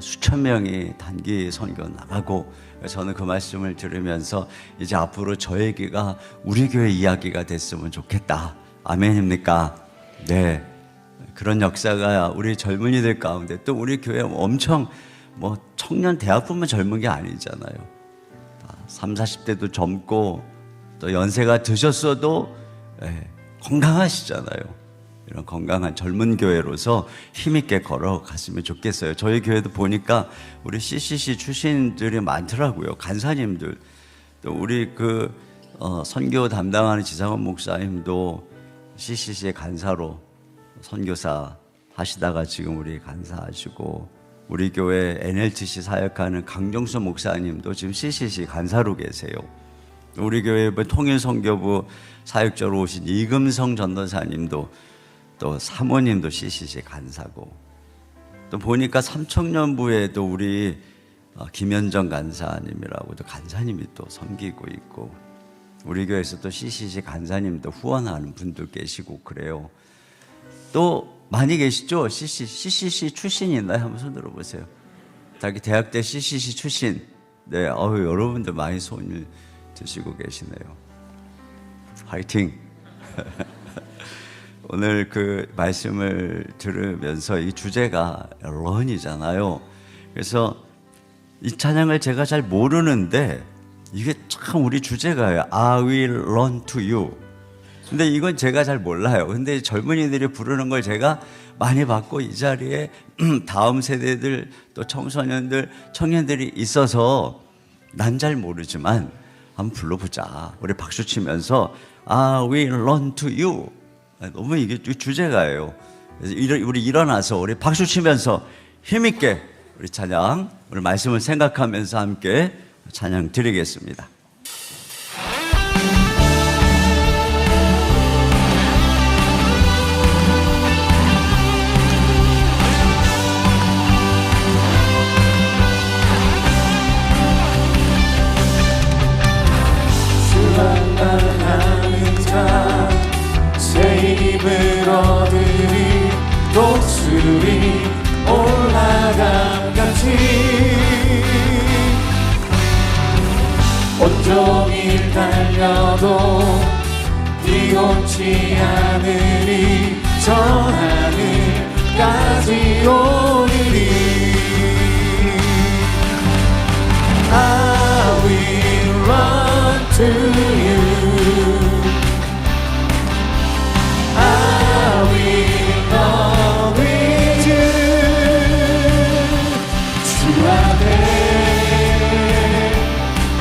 수천 명이 단기 선교 나가고, 저는 그 말씀을 들으면서 이제 앞으로 저 얘기가 우리 교회 이야기가 됐으면 좋겠다. 아멘입니까? 네. 그런 역사가 우리 젊은이들 가운데, 또 우리 교회 엄청 청년 대학뿐만 젊은 게 아니잖아요. 30, 40대도 젊고 또 연세가 드셨어도 건강하시잖아요. 이런 건강한 젊은 교회로서 힘있게 걸어갔으면 좋겠어요. 저희 교회도 보니까 우리 CCC 출신들이 많더라고요. 간사님들, 또 우리 선교 담당하는 지상원 목사님도 CCC의 간사로 선교사 하시다가 지금 우리 간사하시고, 우리 교회 NLTC 사역하는 강정수 목사님도 지금 CCC 간사로 계세요. 우리 교회 통일선교부 사역자로 오신 이금성 전도사님도, 또 사모님도 CCC 간사고, 또 보니까 삼청년부에도 우리 김현정 간사님이라고 또 간사님이 또 섬기고 있고, 우리 교회에서 또 CCC 간사님도 후원하는 분들 계시고 그래요. 또 많이 계시죠? CCC 출신이 있나요? 한번 손 들어보세요. 자기 대학 때 CCC 출신. 네, 여러분들 많이 손을 드시고 계시네요. 화이팅! 오늘 그 말씀을 들으면서 이 주제가 런이잖아요. 그래서 이 찬양을 제가 잘 모르는데 이게 참 우리 주제가요. I will run to you. 근데 이건 제가 잘 몰라요. 근데 젊은이들이 부르는 걸 제가 많이 봤고 이 자리에 다음 세대들 또 청소년들, 청년들이 있어서 난 잘 모르지만 한번 불러보자. 우리 박수 치면서 I will run to you. 너무 이게 주제가예요. 그래서 우리 일어나서 우리 박수 치면서 힘있게 우리 찬양, 우리 말씀을 생각하면서 함께 찬양 드리겠습니다. 주만하는 자 새 힘을 얻으리 독수리 올라감같이 온종일 달려도 피곤치 않으리 저 하늘까지 오르리 I will run to you I will always you 주 앞에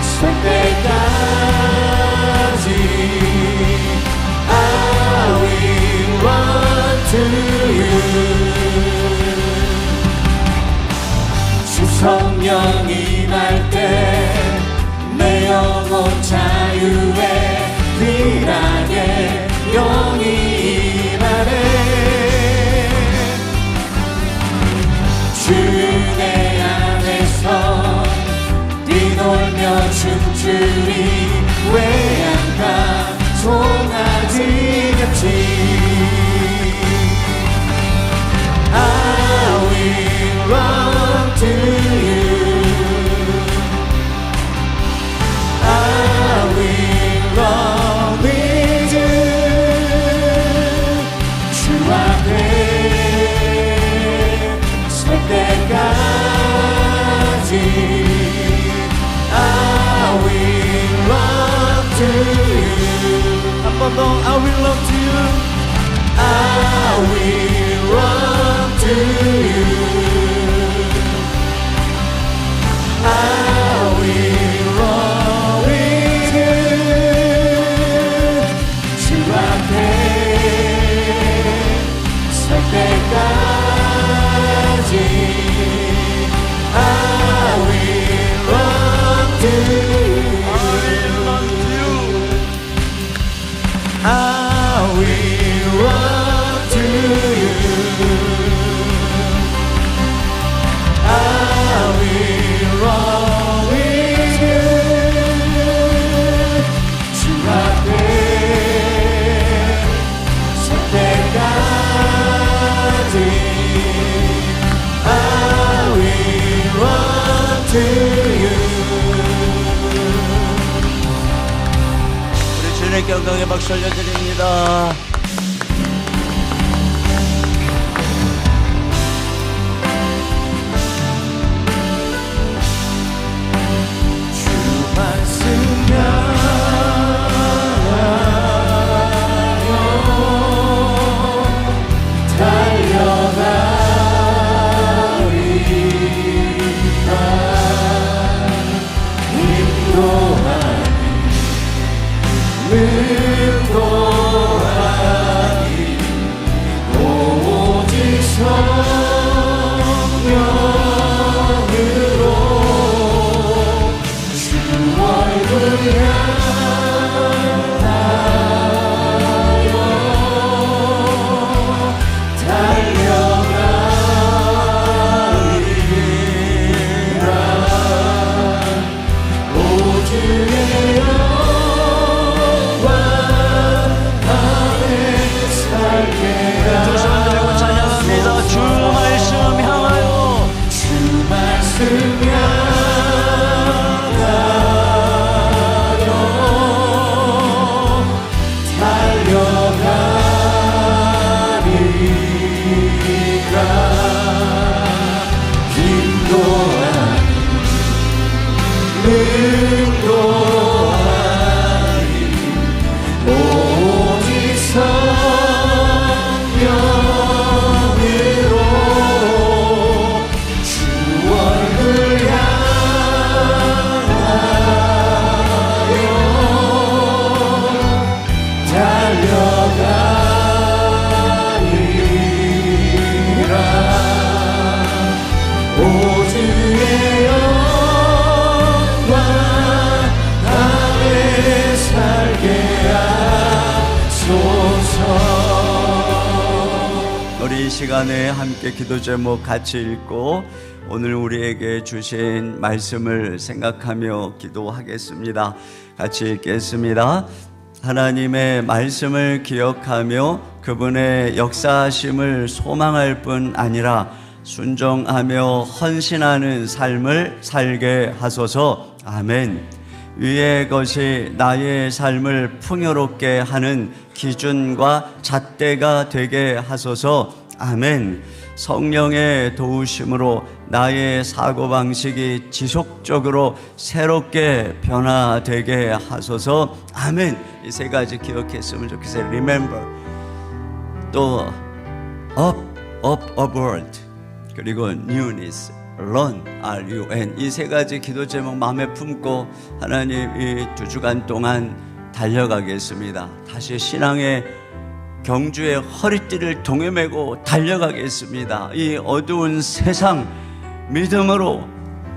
설 때까지 I will run to you 주 성령 임할 때 내 영혼 자유에 귀하게 영이 임하네 주 내 안에서 뛰놀며 춤추리 외양간 송아지같이 I will run to you I will run with you 주 앞에 설 때까지 I will run to you 한 번 더 I will run to you I will run to you I will run with you 주 앞에 설 때까지 I will run to you I will run to you I will run with you 주 앞에 설 때까지 I will run to you 우리 주님께 영광의 박수 올려드립니다. 주 말씀 향하여 달려가리라 인도하니 오직 성령으로 주 얼굴 향하여 달려가리라 오주의 영광 안에 살게 두 손 들고 찬양합니다. 주 말씀 향하여 주 말씀 향하여 능도 아닌 오직 성령으로 주 얼굴 향하여 달려가리라. 오주의 영광 안에 살게 하소서. 우리 이 시간에 함께 기도 제목 같이 읽고 오늘 우리에게 주신 말씀을 생각하며 기도하겠습니다. 같이 읽겠습니다. 하나님의 말씀을 기억하며 그분의 역사하심을 소망할 뿐 아니라 순종하며 헌신하는 삶을 살게 하소서. 아멘. 위의 것이 나의 삶을 풍요롭게 하는 기준과 잣대가 되게 하소서. 아멘. 성령의 도우심으로 나의 사고방식이 지속적으로 새롭게 변화되게 하소서. 아멘. 이 세 가지 기억했으면 좋겠어요. Remember. 또 up, upward. 그리고 newness, run, R-U-N. 이 세 가지 기도 제목 마음에 품고 하나님 이 2주간 동안 달려가겠습니다. 다시 신앙의 경주의 허리띠를 동여매고 달려가겠습니다. 이 어두운 세상 믿음으로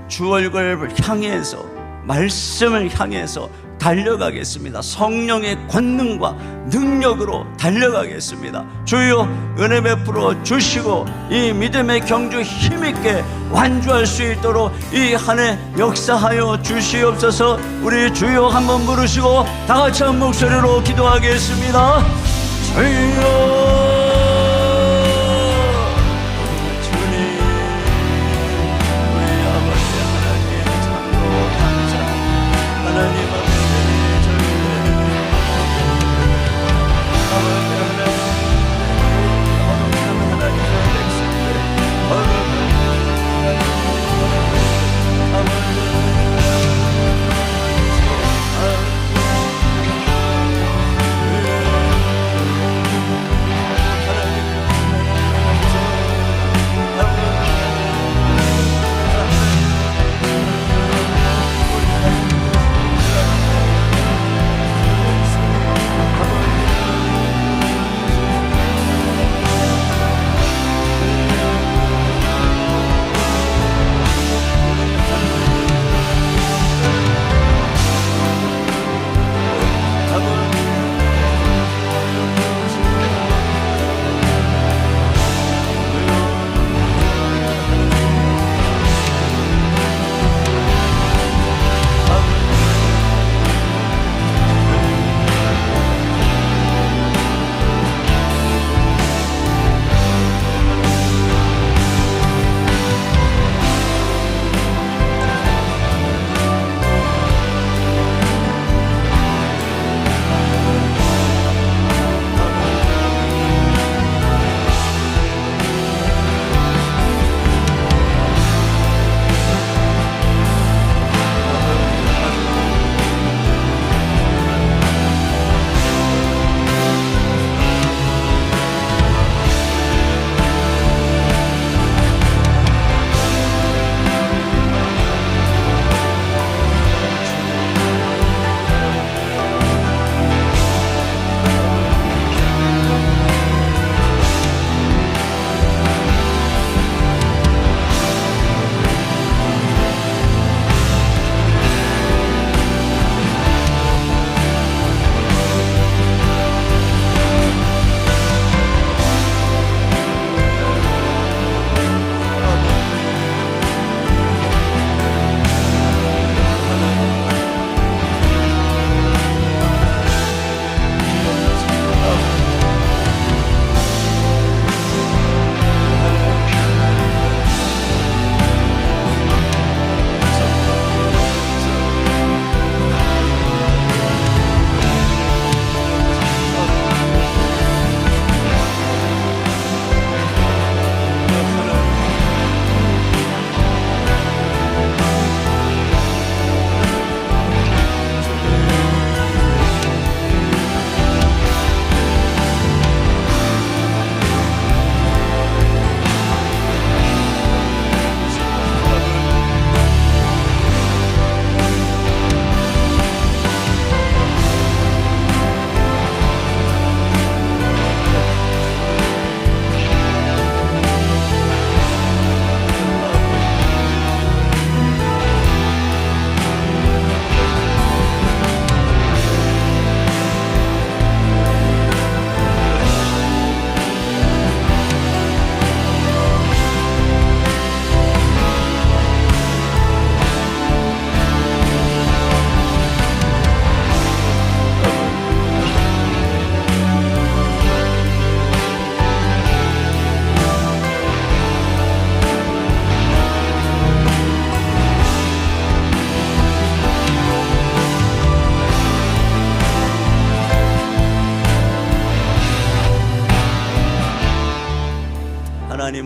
주 얼굴을 향해서 말씀을 향해서 달려가겠습니다. 성령의 권능과 능력으로 달려가겠습니다. 주여 은혜 베풀어 주시고 이 믿음의 경주 힘있게 완주할 수 있도록 이 한 해 역사하여 주시옵소서. 우리 주여 한번 부르시고 다 같이 한 목소리로 기도하겠습니다. 주여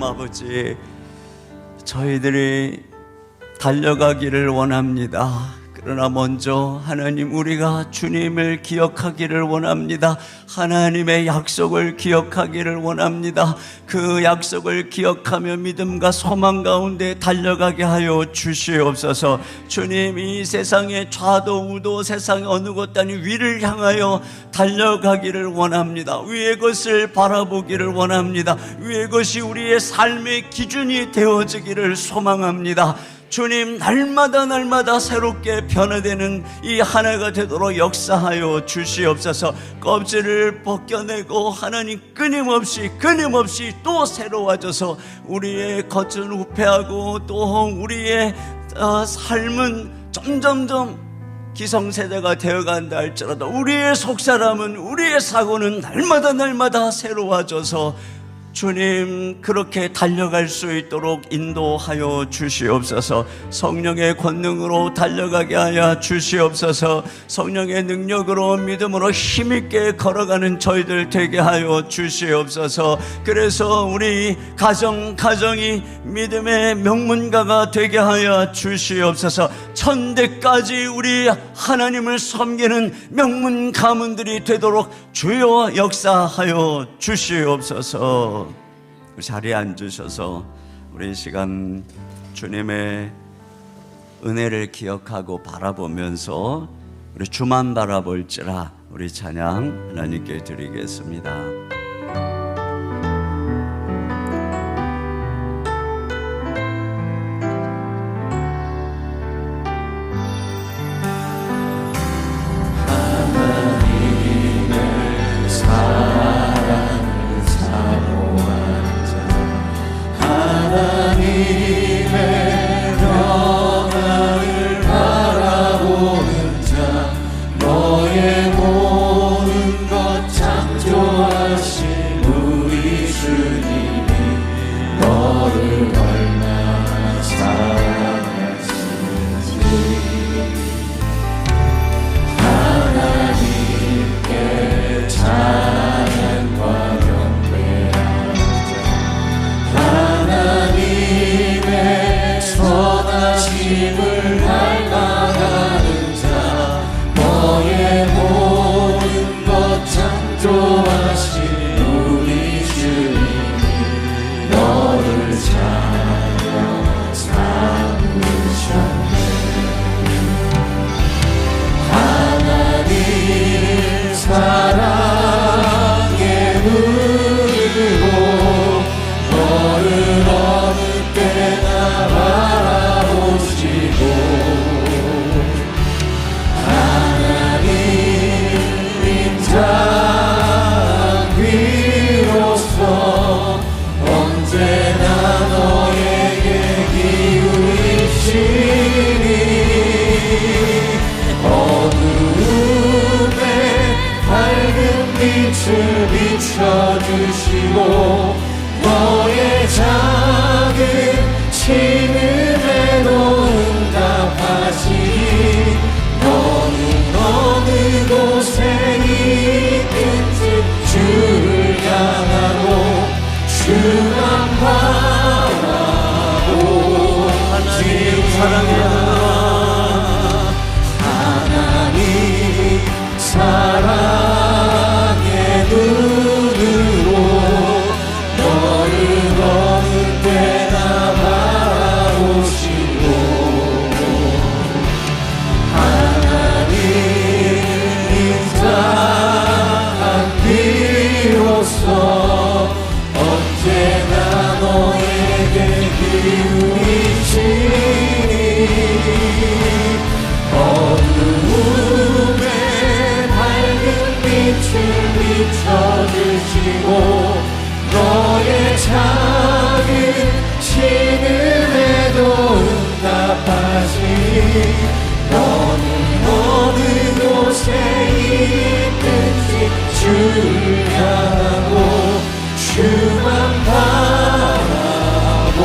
아버지, 저희들이 달려가기를 원합니다. 그러나 먼저 하나님, 우리가 주님을 기억하기를 원합니다. 하나님의 약속을 기억하기를 원합니다. 그 약속을 기억하며 믿음과 소망 가운데 달려가게 하여 주시옵소서. 주님, 이 세상의 좌도 우도 세상의 어느 곳도 아닌 위를 향하여 달려가기를 원합니다. 위의 것을 바라보기를 원합니다. 위의 것이 우리의 삶의 기준이 되어지기를 소망합니다. 주님, 날마다 새롭게 변화되는 이 한 해가 되도록 역사하여 주시옵소서. 껍질을 벗겨내고 하나님, 끊임없이 또 새로워져서 우리의 겉은 우패하고 또 우리의 삶은 점점점 기성세대가 되어간다 할지라도 우리의 속사람은, 우리의 사고는 날마다 새로워져서 주님, 그렇게 달려갈 수 있도록 인도하여 주시옵소서. 성령의 권능으로 달려가게 하여 주시옵소서. 성령의 능력으로 믿음으로 힘있게 걸어가는 저희들 되게 하여 주시옵소서. 그래서 우리 가정이 믿음의 명문가가 되게 하여 주시옵소서. 천대까지 우리 하나님을 섬기는 명문 가문들이 되도록 주여 역사하여 주시옵소서. 그 자리에 앉으셔서 우리 이 시간 주님의 은혜를 기억하고 바라보면서 우리 주만 바라볼지라 우리 찬양 하나님께 드리겠습니다. 비춰주시고 너의 작은 신음에도 응답하시니 너는 어느 곳에 있든지 주를 향하고 주만 바라보 하나님 사랑해 하나님 사랑의 눈으로 너를 어느 때나 바라보시고 하나님 인자한 비로소 언제나 너에게 기울이시니 어두움에 밝은 빛을 비춰주시고 너의 작은 신음에도 응답하시니 너는 어느 곳에 있든지 주를 향하고 주만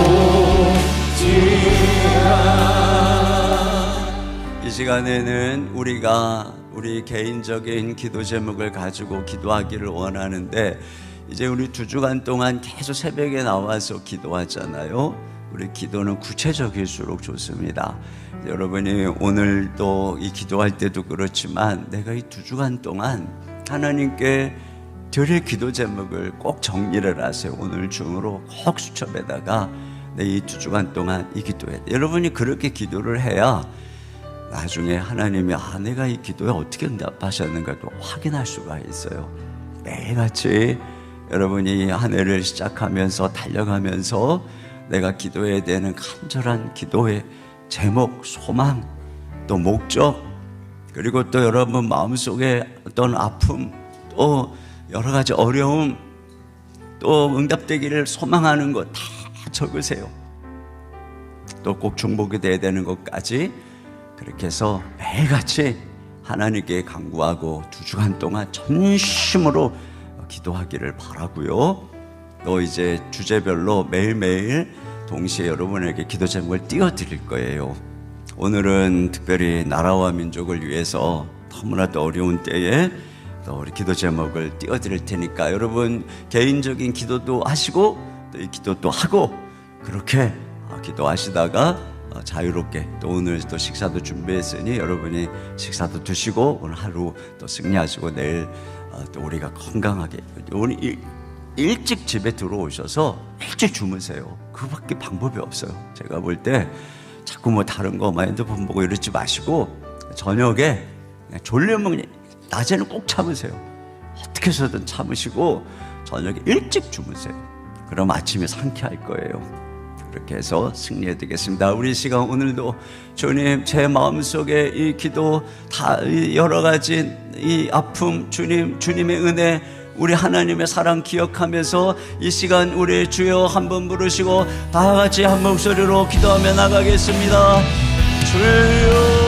바라보지라. 이 시간에는 우리가 우리 개인적인 기도 제목을 가지고 기도하기를 원하는데 이제 우리 2주간 동안 계속 새벽에 나와서 기도하잖아요. 우리 기도는 구체적일수록 좋습니다. 여러분이 오늘도 이 기도할 때도 그렇지만 내가 이 2주간 동안 하나님께 드릴 기도 제목을 꼭 정리를 하세요. 오늘 중으로 꼭 수첩에다가 내 이 2주간 동안 이 기도해. 여러분이 그렇게 기도를 해야 나중에 하나님이 내가 이 기도에 어떻게 응답하셨는가도 확인할 수가 있어요. 매일같이 여러분이 한 해를 시작하면서 달려가면서 내가 기도해야 되는 간절한 기도의 제목, 소망, 또 목적, 그리고 또 여러분 마음속에 어떤 아픔, 또 여러 가지 어려움, 또 응답되기를 소망하는 것 다 적으세요. 또 꼭 중복이 돼야 되는 것까지 그렇게 해서 매일같이 하나님께 간구하고 2주간 동안 전심으로 기도하기를 바라고요. 또 이제 주제별로 매일매일 동시에 여러분에게 기도 제목을 띄워드릴 거예요. 오늘은 특별히 나라와 민족을 위해서 너무나도 어려운 때에 또 우리 기도 제목을 띄워드릴 테니까 여러분 개인적인 기도도 하시고 또 이 기도도 하고 그렇게 기도하시다가 자유롭게 또 오늘 또 식사도 준비했으니 여러분이 식사도 드시고 오늘 하루 또 승리하시고 내일 또 우리가 건강하게 오늘 일찍 집에 들어오셔서 일찍 주무세요. 그밖에 방법이 없어요. 제가 볼 때 자꾸 뭐 다른 거 핸드폰 보고 이러지 마시고 저녁에 졸리면 낮에는 꼭 참으세요. 어떻게 해서든 참으시고 저녁에 일찍 주무세요. 그럼 아침에 상쾌할 거예요. 그렇게 해서 승리해 드리겠습니다. 우리 시간 오늘도 주님 제 마음속에 이 기도 다 여러 가지 이 아픔 주님의 은혜 우리 하나님의 사랑 기억하면서 이 시간 우리 주여 한번 부르시고 다 같이 한 목소리로 기도하며 나가겠습니다. 주여